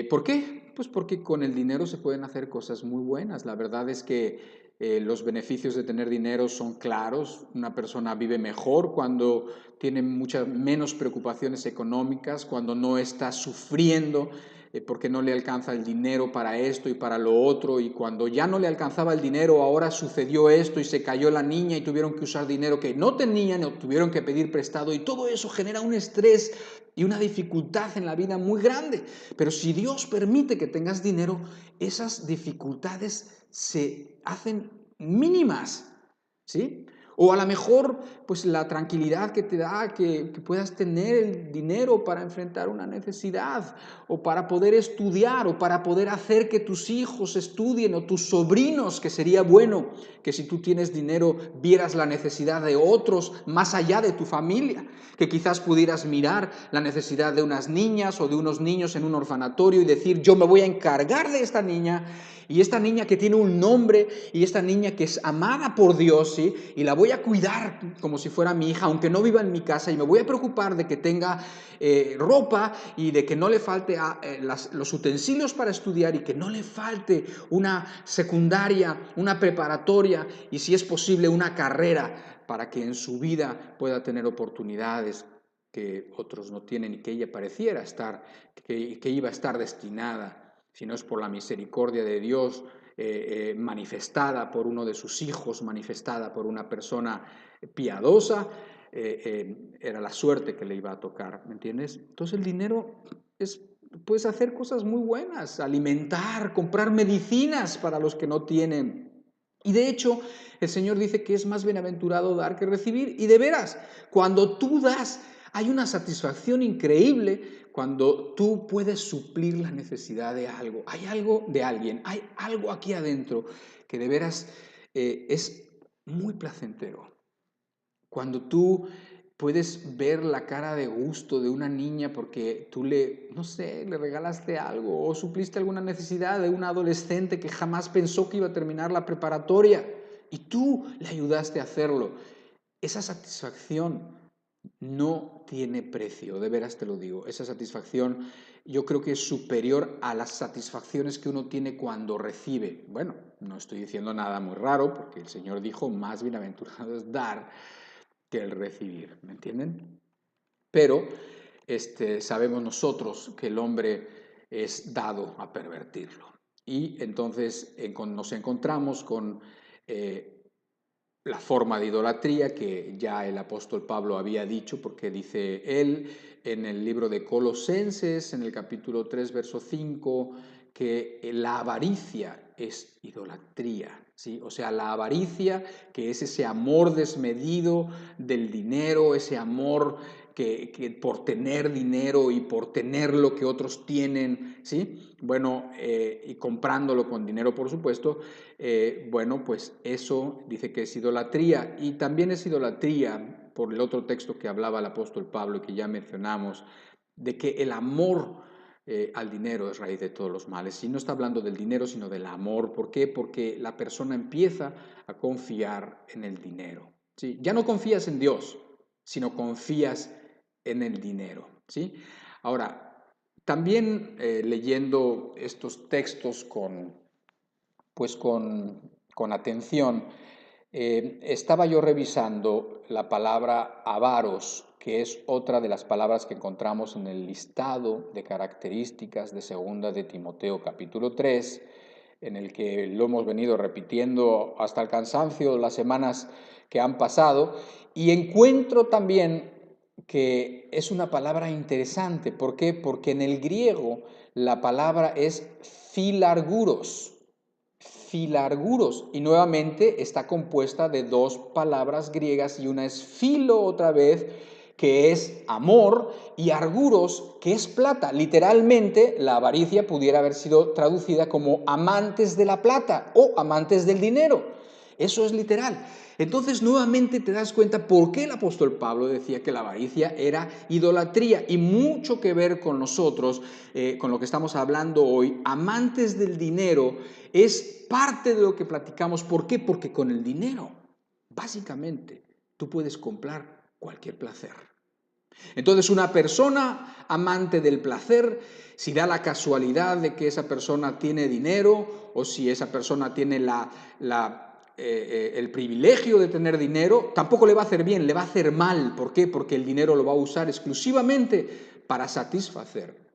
¿Por qué? Pues porque con el dinero se pueden hacer cosas muy buenas. La verdad es que los beneficios de tener dinero son claros. Una persona vive mejor cuando tiene muchas menos preocupaciones económicas, cuando no está sufriendo porque no le alcanza el dinero para esto y para lo otro, y cuando ya no le alcanzaba el dinero, ahora sucedió esto y se cayó la niña y tuvieron que usar dinero que no tenían o tuvieron que pedir prestado, y todo eso genera un estrés y una dificultad en la vida muy grande. Pero si Dios permite que tengas dinero, esas dificultades se hacen mínimas, ¿sí? O a lo mejor, pues la tranquilidad que te da que puedas tener el dinero para enfrentar una necesidad, o para poder estudiar, o para poder hacer que tus hijos estudien, o tus sobrinos, que sería bueno que si tú tienes dinero vieras la necesidad de otros más allá de tu familia, que quizás pudieras mirar la necesidad de unas niñas o de unos niños en un orfanatorio y decir, yo me voy a encargar de esta niña, y esta niña que tiene un nombre, y esta niña que es amada por Dios, ¿sí? Y la voy a cuidar como si fuera mi hija, aunque no viva en mi casa, y me voy a preocupar de que tenga ropa y de que no le falte los utensilios para estudiar, y que no le falte una secundaria, una preparatoria, y si es posible una carrera, para que en su vida pueda tener oportunidades que otros no tienen y que ella pareciera estar, que iba a estar destinada, si no es por la misericordia de Dios manifestada por uno de sus hijos, manifestada por una persona piadosa, era la suerte que le iba a tocar, ¿me entiendes? Entonces el dinero puedes hacer cosas muy buenas, alimentar, comprar medicinas para los que no tienen. Y de hecho, el Señor dice que es más bienaventurado dar que recibir. Y de veras, cuando tú das, hay una satisfacción increíble cuando tú puedes suplir la necesidad de algo. Hay algo de alguien, hay algo aquí adentro que de veras es muy placentero. Cuando tú puedes ver la cara de gusto de una niña porque tú no sé, le regalaste algo o supliste alguna necesidad de un adolescente que jamás pensó que iba a terminar la preparatoria y tú le ayudaste a hacerlo. Esa satisfacción no tiene precio, de veras te lo digo. Esa satisfacción yo creo que es superior a las satisfacciones que uno tiene cuando recibe. Bueno, no estoy diciendo nada muy raro porque el Señor dijo, más bienaventurado es dar que el recibir, ¿me entienden? Pero sabemos nosotros que el hombre es dado a pervertirlo. Y entonces nos encontramos con la forma de idolatría que ya el apóstol Pablo había dicho, porque dice él en el libro de Colosenses, en el capítulo 3, verso 5, que la avaricia es idolatría, ¿sí? O sea, la avaricia, que es ese amor desmedido del dinero, ese amor que por tener dinero y por tener lo que otros tienen, ¿sí? Bueno, y comprándolo con dinero, por supuesto, bueno, pues eso dice que es idolatría. Y también es idolatría, por el otro texto que hablaba el apóstol Pablo y que ya mencionamos, de que el amor al dinero es raíz de todos los males. Y no está hablando del dinero, sino del amor. ¿Por qué? Porque la persona empieza a confiar en el dinero, ¿sí? Ya no confías en Dios, sino confías en el dinero, ¿sí? Ahora, también leyendo estos textos con atención, estaba yo revisando la palabra avaros, que es otra de las palabras que encontramos en el listado de características de 2 de Timoteo capítulo 3, en el que lo hemos venido repitiendo hasta el cansancio las semanas que han pasado, y encuentro también que es una palabra interesante. ¿Por qué? Porque en el griego la palabra es filarguros. Filarguros, y nuevamente está compuesta de dos palabras griegas, y una es filo otra vez, que es amor, y arguros, que es plata. Literalmente la avaricia pudiera haber sido traducida como amantes de la plata o amantes del dinero. Eso es literal. Entonces nuevamente te das cuenta por qué el apóstol Pablo decía que la avaricia era idolatría, y mucho que ver con nosotros, con lo que estamos hablando hoy. Amantes del dinero es parte de lo que platicamos. ¿Por qué? Porque con el dinero, básicamente, tú puedes comprar cualquier placer. Entonces, una persona amante del placer, si da la casualidad de que esa persona tiene dinero, o si esa persona tiene el privilegio de tener dinero, tampoco le va a hacer bien, le va a hacer mal. ¿Por qué? Porque el dinero lo va a usar exclusivamente para satisfacer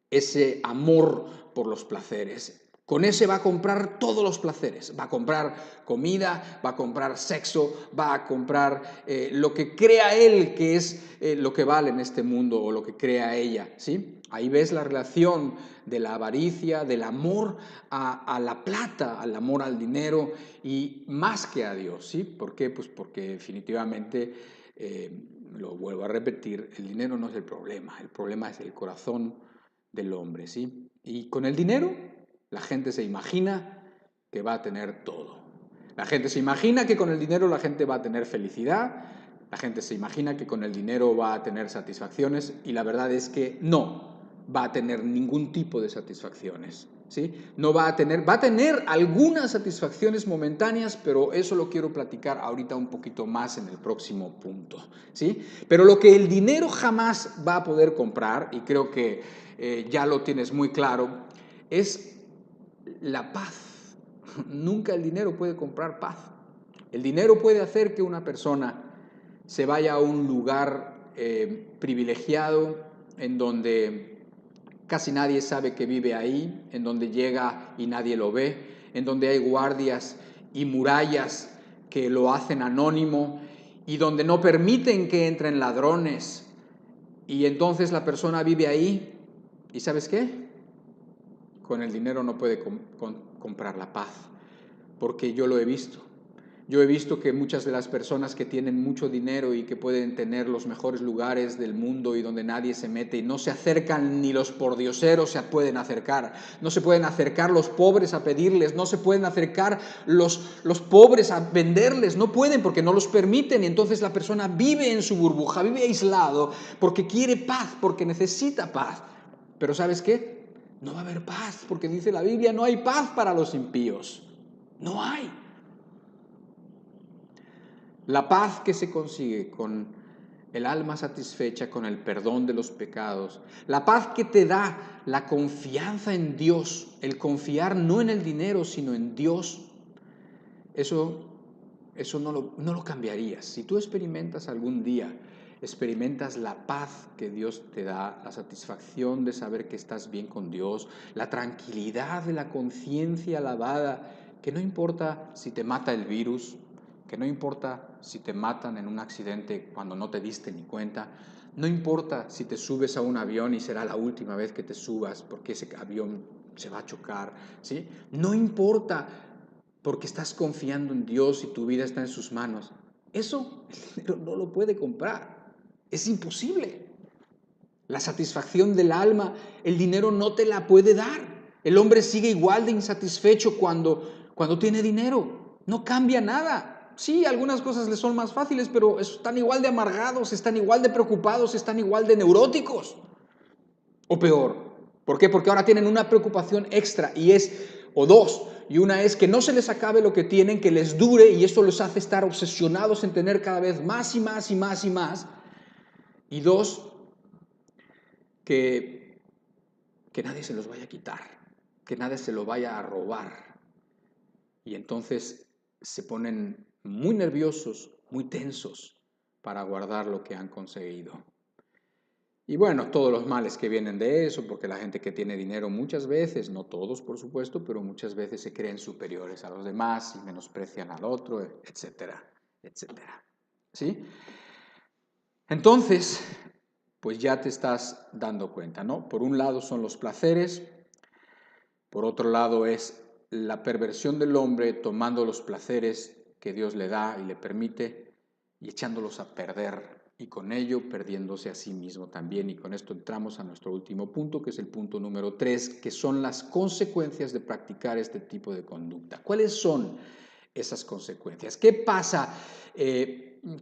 ese amor por los placeres. Con ese va a comprar todos los placeres, va a comprar comida, va a comprar sexo, va a comprar lo que crea él que es lo que vale en este mundo o lo que crea ella, ¿sí? Ahí ves la relación de la avaricia, del amor a la plata, al amor al dinero y más que a Dios, ¿sí? ¿Por qué? Pues porque definitivamente, lo vuelvo a repetir, el dinero no es el problema es el corazón del hombre, ¿sí? Y con el dinero la gente se imagina que va a tener todo. La gente se imagina que con el dinero la gente va a tener felicidad, la gente se imagina que con el dinero va a tener satisfacciones y la verdad es que no va a tener ningún tipo de satisfacciones, ¿sí? No va a tener algunas satisfacciones momentáneas, pero eso lo quiero platicar ahorita un poquito más en el próximo punto, ¿sí? Pero lo que el dinero jamás va a poder comprar, y creo que ya lo tienes muy claro, es la paz. Nunca el dinero puede comprar paz. El dinero puede hacer que una persona se vaya a un lugar privilegiado en donde casi nadie sabe que vive ahí, en donde llega y nadie lo ve, en donde hay guardias y murallas que lo hacen anónimo y donde no permiten que entren ladrones. Y entonces la persona vive ahí y ¿sabes qué? Con el dinero no puede comprar la paz, porque yo lo he visto. Yo he visto que muchas de las personas que tienen mucho dinero y que pueden tener los mejores lugares del mundo y donde nadie se mete y no se acercan ni los pordioseros se pueden acercar, no se pueden acercar los pobres a pedirles, no se pueden acercar los pobres a venderles, no pueden porque no los permiten y entonces la persona vive en su burbuja, vive aislado porque quiere paz, porque necesita paz. Pero ¿sabes qué? No va a haber paz porque dice la Biblia, no hay paz para los impíos, no hay. La paz que se consigue con el alma satisfecha, con el perdón de los pecados, la paz que te da la confianza en Dios, el confiar no en el dinero, sino en Dios, eso no lo cambiarías. Si tú experimentas algún día, experimentas la paz que Dios te da, la satisfacción de saber que estás bien con Dios, la tranquilidad de la conciencia lavada, que no importa si te mata el virus, que no importa si te matan en un accidente cuando no te diste ni cuenta, no importa si te subes a un avión y será la última vez que te subas porque ese avión se va a chocar, ¿sí? No importa porque estás confiando en Dios y tu vida está en sus manos. Eso el dinero no lo puede comprar. Es imposible. La satisfacción del alma, el dinero no te la puede dar. El hombre sigue igual de insatisfecho cuando tiene dinero. No cambia nada. Sí, algunas cosas le son más fáciles, pero están igual de amargados, están igual de preocupados, están igual de neuróticos. O peor. ¿Por qué? Porque ahora tienen una preocupación extra o dos, y una es que no se les acabe lo que tienen, que les dure, y eso les hace estar obsesionados en tener cada vez más y más y más y más. Y dos, que nadie se los vaya a quitar, que nadie se lo vaya a robar. Y entonces se ponen muy nerviosos, muy tensos para guardar lo que han conseguido. Y bueno, todos los males que vienen de eso, porque la gente que tiene dinero muchas veces, no todos por supuesto, pero muchas veces se creen superiores a los demás y menosprecian al otro, etcétera, etcétera. ¿Sí? Entonces, pues ya te estás dando cuenta, ¿no? Por un lado son los placeres, por otro lado es la perversión del hombre tomando los placeres que Dios le da y le permite y echándolos a perder y con ello perdiéndose a sí mismo también. Y con esto entramos a nuestro último punto, que es el punto número 3, que son las consecuencias de practicar este tipo de conducta. ¿Cuáles son esas consecuencias? ¿Qué pasa?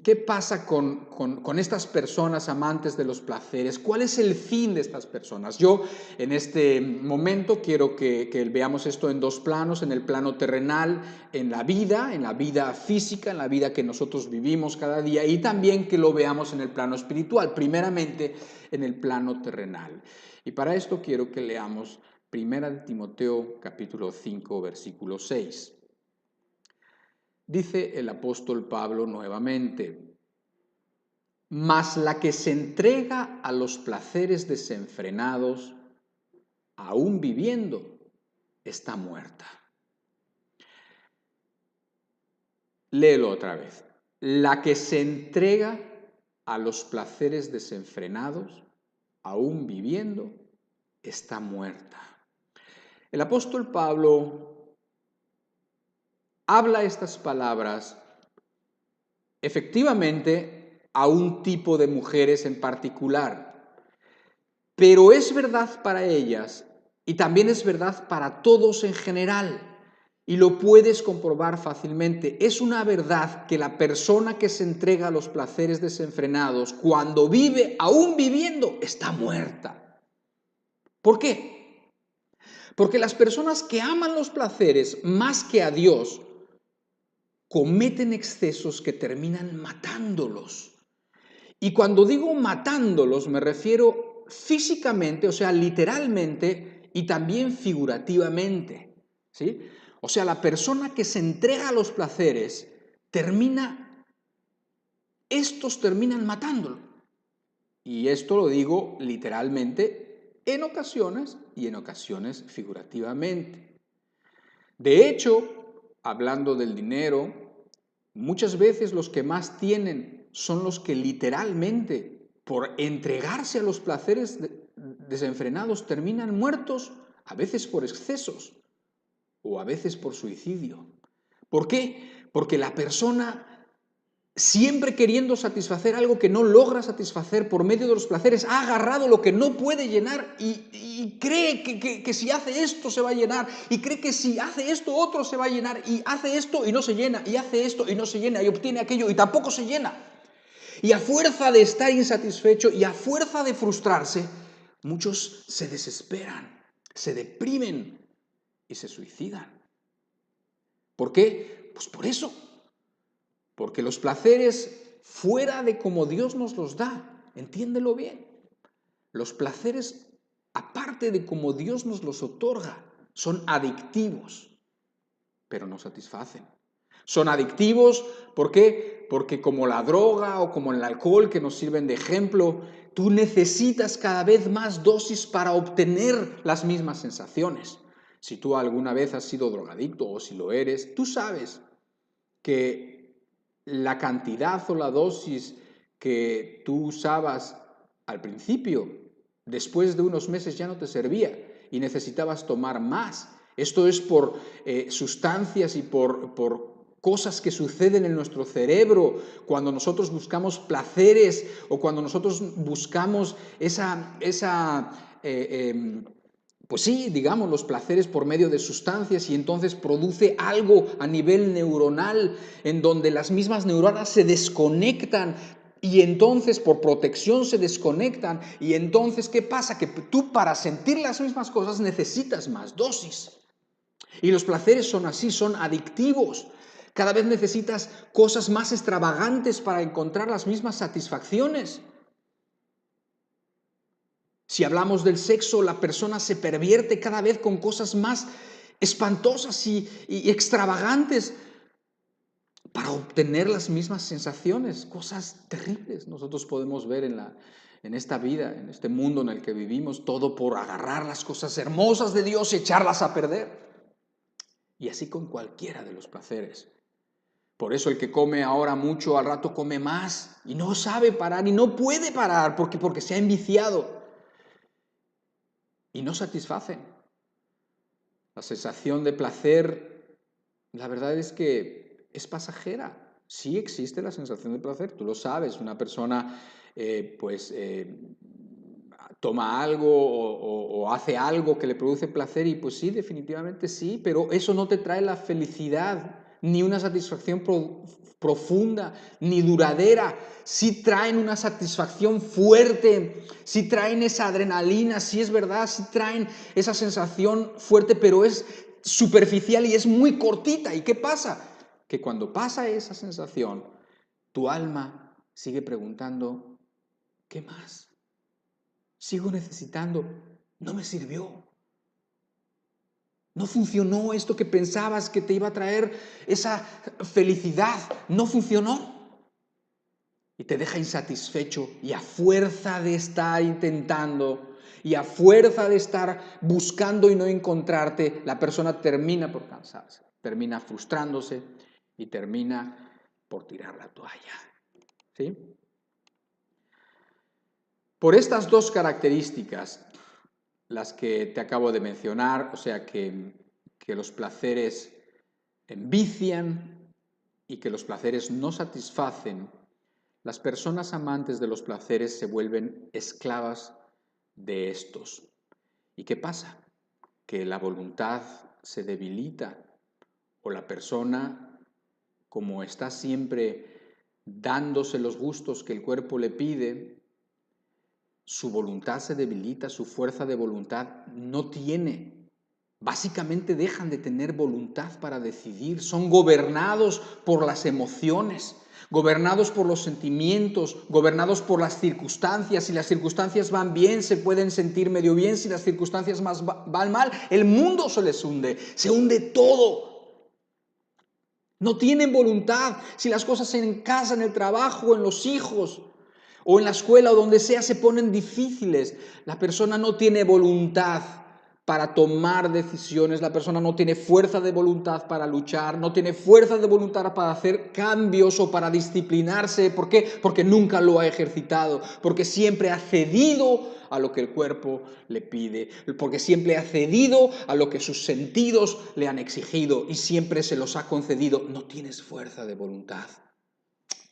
¿Qué pasa con estas personas amantes de los placeres? ¿Cuál es el fin de estas personas? Yo en este momento quiero que veamos esto en dos planos, en el plano terrenal, en la vida física, en la vida que nosotros vivimos cada día y también que lo veamos en el plano espiritual, primeramente en el plano terrenal. Y para esto quiero que leamos 1 Timoteo capítulo 5, versículo 6. Dice el apóstol Pablo nuevamente: mas la que se entrega a los placeres desenfrenados aún viviendo, está muerta. Léelo otra vez. La que se entrega a los placeres desenfrenados, aún viviendo, está muerta. El apóstol Pablo habla estas palabras efectivamente a un tipo de mujeres en particular, pero es verdad para ellas y también es verdad para todos en general. Y lo puedes comprobar fácilmente. Es una verdad que la persona que se entrega a los placeres desenfrenados, cuando vive, aún viviendo, está muerta. ¿Por qué? Porque las personas que aman los placeres más que a Dios, cometen excesos que terminan matándolos. Y cuando digo matándolos, me refiero físicamente, o sea, literalmente, y también figurativamente, ¿sí? O sea, la persona que se entrega a los placeres estos terminan matándolo. Y esto lo digo literalmente en ocasiones y en ocasiones figurativamente. De hecho, hablando del dinero, muchas veces los que más tienen son los que literalmente, por entregarse a los placeres desenfrenados, terminan muertos, a veces por excesos o a veces por suicidio. ¿Por qué? Porque la persona, siempre queriendo satisfacer algo que no logra satisfacer por medio de los placeres, ha agarrado lo que no puede llenar y cree que si hace esto se va a llenar, y cree que si hace esto otro se va a llenar, y hace esto y no se llena, y hace esto y no se llena, y obtiene aquello y tampoco se llena. Y a fuerza de estar insatisfecho y a fuerza de frustrarse, muchos se desesperan, se deprimen y se suicidan. ¿Por qué? Pues por eso. Porque los placeres fuera de como Dios nos los da, entiéndelo bien, los placeres aparte de como Dios nos los otorga, son adictivos, pero no satisfacen. Son adictivos, ¿por qué? Porque como la droga o como el alcohol que nos sirven de ejemplo, tú necesitas cada vez más dosis para obtener las mismas sensaciones. Si tú alguna vez has sido drogadicto o si lo eres, tú sabes que la cantidad o la dosis que tú usabas al principio, después de unos meses ya no te servía y necesitabas tomar más. Esto es por sustancias y por cosas que suceden en nuestro cerebro cuando nosotros buscamos placeres o cuando nosotros buscamos pues sí, digamos, los placeres por medio de sustancias, y entonces produce algo a nivel neuronal en donde las mismas neuronas se desconectan y entonces por protección se desconectan, y entonces ¿qué pasa? Que tú para sentir las mismas cosas necesitas más dosis. Y los placeres son así, son adictivos. Cada vez necesitas cosas más extravagantes para encontrar las mismas satisfacciones. Si hablamos del sexo, la persona se pervierte cada vez con cosas más espantosas y extravagantes para obtener las mismas sensaciones, cosas terribles. Nosotros podemos ver en esta vida, en este mundo en el que vivimos, todo por agarrar las cosas hermosas de Dios y echarlas a perder. Y así con cualquiera de los placeres. Por eso el que come ahora mucho, al rato come más y no sabe parar y no puede parar porque se ha enviciado. Y no satisfacen. La sensación de placer, la verdad es que es pasajera. Sí existe la sensación de placer, tú lo sabes. Una persona toma algo o hace algo que le produce placer y pues sí, definitivamente sí, pero eso no te trae la felicidad ni una satisfacción profunda ni duradera. Sí traen una satisfacción fuerte, sí traen esa adrenalina, sí es verdad, sí traen esa sensación fuerte, pero es superficial y es muy cortita. ¿Y qué pasa? Que cuando pasa esa sensación, tu alma sigue preguntando, ¿qué más? Sigo necesitando, no me sirvió. No funcionó esto que pensabas que te iba a traer esa felicidad, no funcionó. Y te deja insatisfecho y a fuerza de estar intentando Y a fuerza de estar buscando y no encontrarte, la persona termina por cansarse, termina frustrándose y termina por tirar la toalla. ¿Sí? Por estas dos características, las que te acabo de mencionar, o sea que los placeres envician y que los placeres no satisfacen, las personas amantes de los placeres se vuelven esclavas de estos. ¿Y qué pasa? Que la voluntad se debilita o la persona, como está siempre dándose los gustos que el cuerpo le pide, su voluntad se debilita, su fuerza de voluntad no tiene. Básicamente dejan de tener voluntad para decidir, son gobernados por las emociones, gobernados por los sentimientos, gobernados por las circunstancias. Si las circunstancias van bien, se pueden sentir medio bien, si las circunstancias van mal, el mundo se hunde todo. No tienen voluntad. Si las cosas en casa, en el trabajo, en los hijos, o en la escuela o donde sea se ponen difíciles, la persona no tiene voluntad para tomar decisiones, la persona no tiene fuerza de voluntad para luchar, no tiene fuerza de voluntad para hacer cambios o para disciplinarse. ¿Por qué? Porque nunca lo ha ejercitado, porque siempre ha cedido a lo que el cuerpo le pide, porque siempre ha cedido a lo que sus sentidos le han exigido y siempre se los ha concedido. No tienes fuerza de voluntad.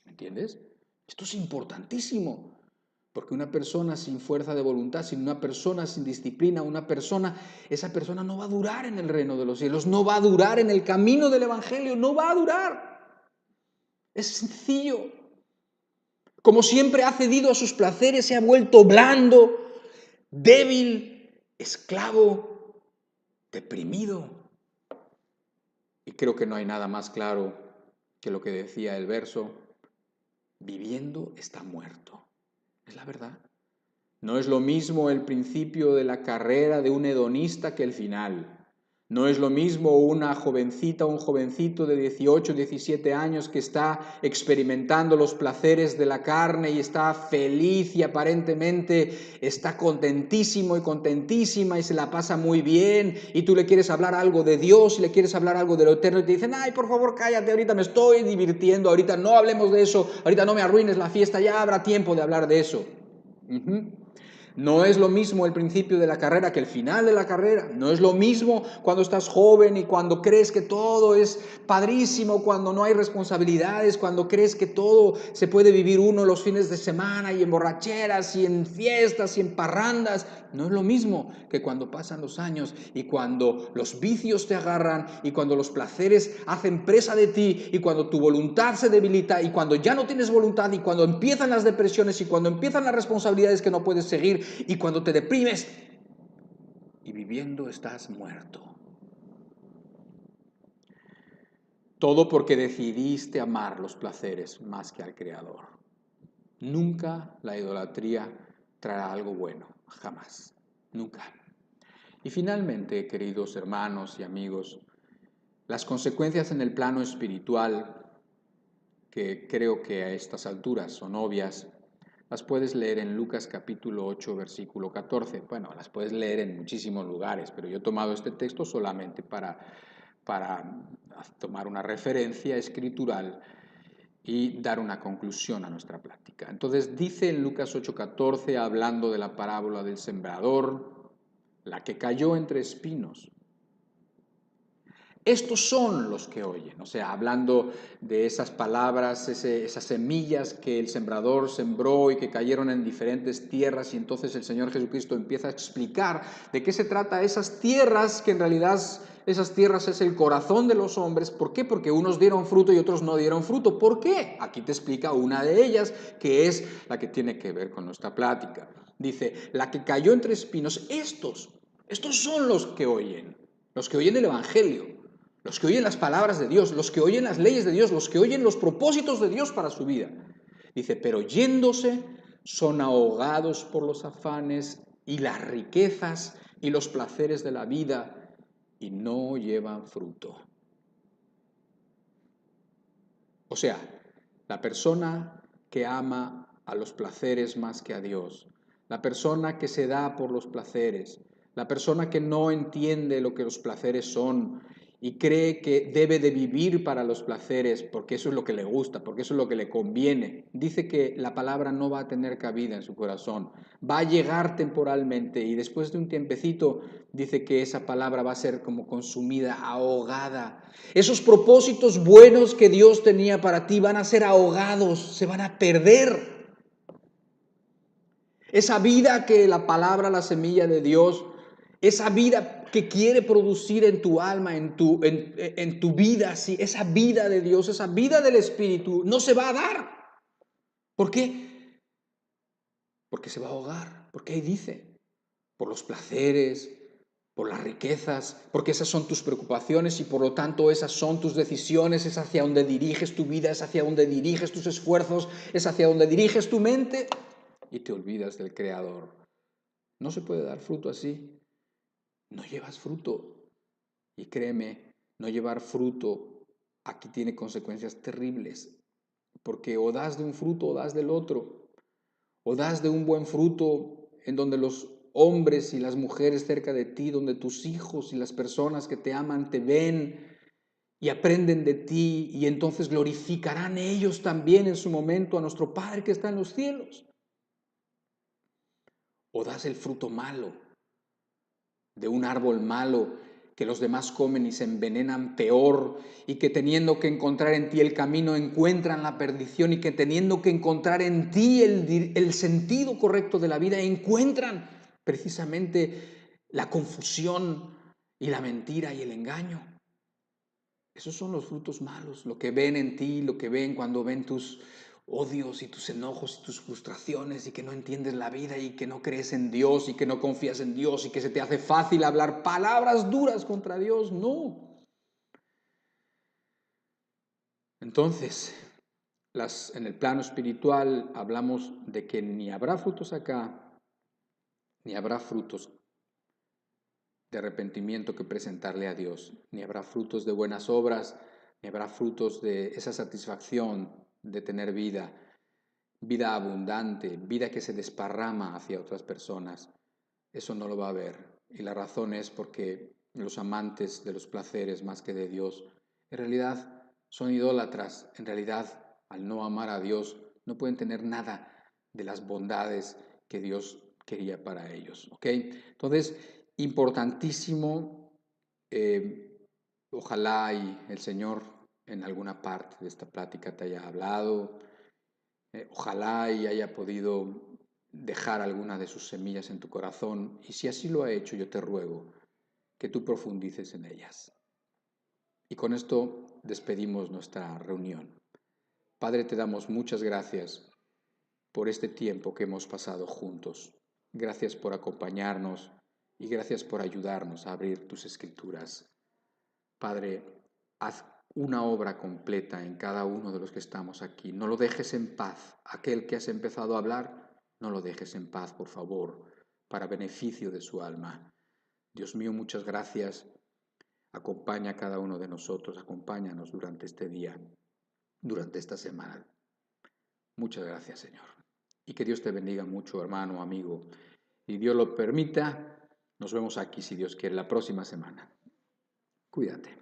¿Me entiendes? Esto es importantísimo, porque una persona sin fuerza de voluntad, sin una persona sin disciplina, esa persona no va a durar en el reino de los cielos, no va a durar en el camino del Evangelio, no va a durar. Es sencillo. Como siempre ha cedido a sus placeres, se ha vuelto blando, débil, esclavo, deprimido. Y creo que no hay nada más claro que lo que decía el verso: viviendo está muerto. Es la verdad. No es lo mismo el principio de la carrera de un hedonista que el final. No es lo mismo una jovencita o un jovencito de 18, 17 años que está experimentando los placeres de la carne y está feliz y aparentemente está contentísimo y contentísima y se la pasa muy bien, y tú le quieres hablar algo de Dios y le quieres hablar algo de lo eterno y te dicen: ay, por favor, cállate, ahorita me estoy divirtiendo, ahorita no hablemos de eso, ahorita no me arruines la fiesta, ya habrá tiempo de hablar de eso. No es lo mismo el principio de la carrera que el final de la carrera. No es lo mismo cuando estás joven y cuando crees que todo es padrísimo, cuando no hay responsabilidades, cuando crees que todo se puede vivir uno los fines de semana y en borracheras y en fiestas y en parrandas. No es lo mismo que cuando pasan los años y cuando los vicios te agarran y cuando los placeres hacen presa de ti y cuando tu voluntad se debilita y cuando ya no tienes voluntad y cuando empiezan las depresiones y cuando empiezan las responsabilidades que no puedes seguir y cuando te deprimes y viviendo estás muerto. Todo porque decidiste amar los placeres más que al Creador. Nunca la idolatría traerá algo bueno, jamás, nunca. Y finalmente, queridos hermanos y amigos, las consecuencias en el plano espiritual, que creo que a estas alturas son obvias, las puedes leer en Lucas capítulo 8, versículo 14. Bueno, las puedes leer en muchísimos lugares, pero yo he tomado este texto solamente para tomar una referencia escritural y dar una conclusión a nuestra plática. Entonces dice en Lucas 8:14, hablando de la parábola del sembrador, la que cayó entre espinos. Estos son los que oyen, o sea, hablando de esas palabras, esas semillas que el sembrador sembró y que cayeron en diferentes tierras, y entonces el Señor Jesucristo empieza a explicar de qué se trata esas tierras, que en realidad esas tierras es el corazón de los hombres. ¿Por qué? Porque unos dieron fruto y otros no dieron fruto. ¿Por qué? Aquí te explica una de ellas, que es la que tiene que ver con nuestra plática. Dice, la que cayó entre espinos, estos son los que oyen el Evangelio. Los que oyen las palabras de Dios, los que oyen las leyes de Dios, los que oyen los propósitos de Dios para su vida. Dice, pero yéndose son ahogados por los afanes y las riquezas y los placeres de la vida y no llevan fruto. O sea, la persona que ama a los placeres más que a Dios, la persona que se da por los placeres, la persona que no entiende lo que los placeres son y cree que debe de vivir para los placeres porque eso es lo que le gusta, porque eso es lo que le conviene, dice que la palabra no va a tener cabida en su corazón, va a llegar temporalmente y después de un tiempecito dice que esa palabra va a ser como consumida, ahogada. Esos propósitos buenos que Dios tenía para ti van a ser ahogados, se van a perder. Esa vida que la palabra, la semilla de Dios, esa vida que quiere producir en tu alma, en tu vida, sí, esa vida de Dios, esa vida del Espíritu, no se va a dar. ¿Por qué? Porque se va a ahogar. Porque ahí dice, por los placeres, por las riquezas, porque esas son tus preocupaciones y por lo tanto esas son tus decisiones, es hacia donde diriges tu vida, es hacia donde diriges tus esfuerzos, es hacia donde diriges tu mente y te olvidas del Creador. No se puede dar fruto así. No llevas fruto. Y créeme, no llevar fruto aquí tiene consecuencias terribles. Porque o das de un fruto o das del otro. O das de un buen fruto en donde los hombres y las mujeres cerca de ti, donde tus hijos y las personas que te aman te ven y aprenden de ti y entonces glorificarán ellos también en su momento a nuestro Padre que está en los cielos. O das el fruto malo de un árbol malo que los demás comen y se envenenan peor y que teniendo que encontrar en ti el camino encuentran la perdición y que teniendo que encontrar en ti el sentido correcto de la vida encuentran precisamente la confusión y la mentira y el engaño. Esos son los frutos malos, lo que ven en ti, lo que ven cuando ven tus odios y tus enojos y tus frustraciones y que no entiendes la vida y que no crees en Dios y que no confías en Dios y que se te hace fácil hablar palabras duras contra Dios. No. Entonces, en el plano espiritual hablamos de que ni habrá frutos acá, ni habrá frutos de arrepentimiento que presentarle a Dios, ni habrá frutos de buenas obras, ni habrá frutos de esa satisfacción de tener vida, vida abundante, vida que se desparrama hacia otras personas. Eso no lo va a haber. Y la razón es porque los amantes de los placeres más que de Dios, en realidad son idólatras. En realidad, al no amar a Dios, no pueden tener nada de las bondades que Dios quería para ellos. ¿Ok? Entonces, importantísimo, ojalá y el Señor en alguna parte de esta plática te haya hablado, ojalá y haya podido dejar alguna de sus semillas en tu corazón, y si así lo ha hecho, yo te ruego que tú profundices en ellas. Y con esto despedimos nuestra reunión. Padre, te damos muchas gracias por este tiempo que hemos pasado juntos. Gracias por acompañarnos y gracias por ayudarnos a abrir tus escrituras. Padre, haz una obra completa en cada uno de los que estamos aquí. No lo dejes en paz. Aquel que has empezado a hablar, no lo dejes en paz, por favor, para beneficio de su alma. Dios mío, muchas gracias. Acompaña a cada uno de nosotros, acompáñanos durante este día, durante esta semana. Muchas gracias, Señor. Y que Dios te bendiga mucho, hermano, amigo. Y Dios lo permita, nos vemos aquí, si Dios quiere, la próxima semana. Cuídate.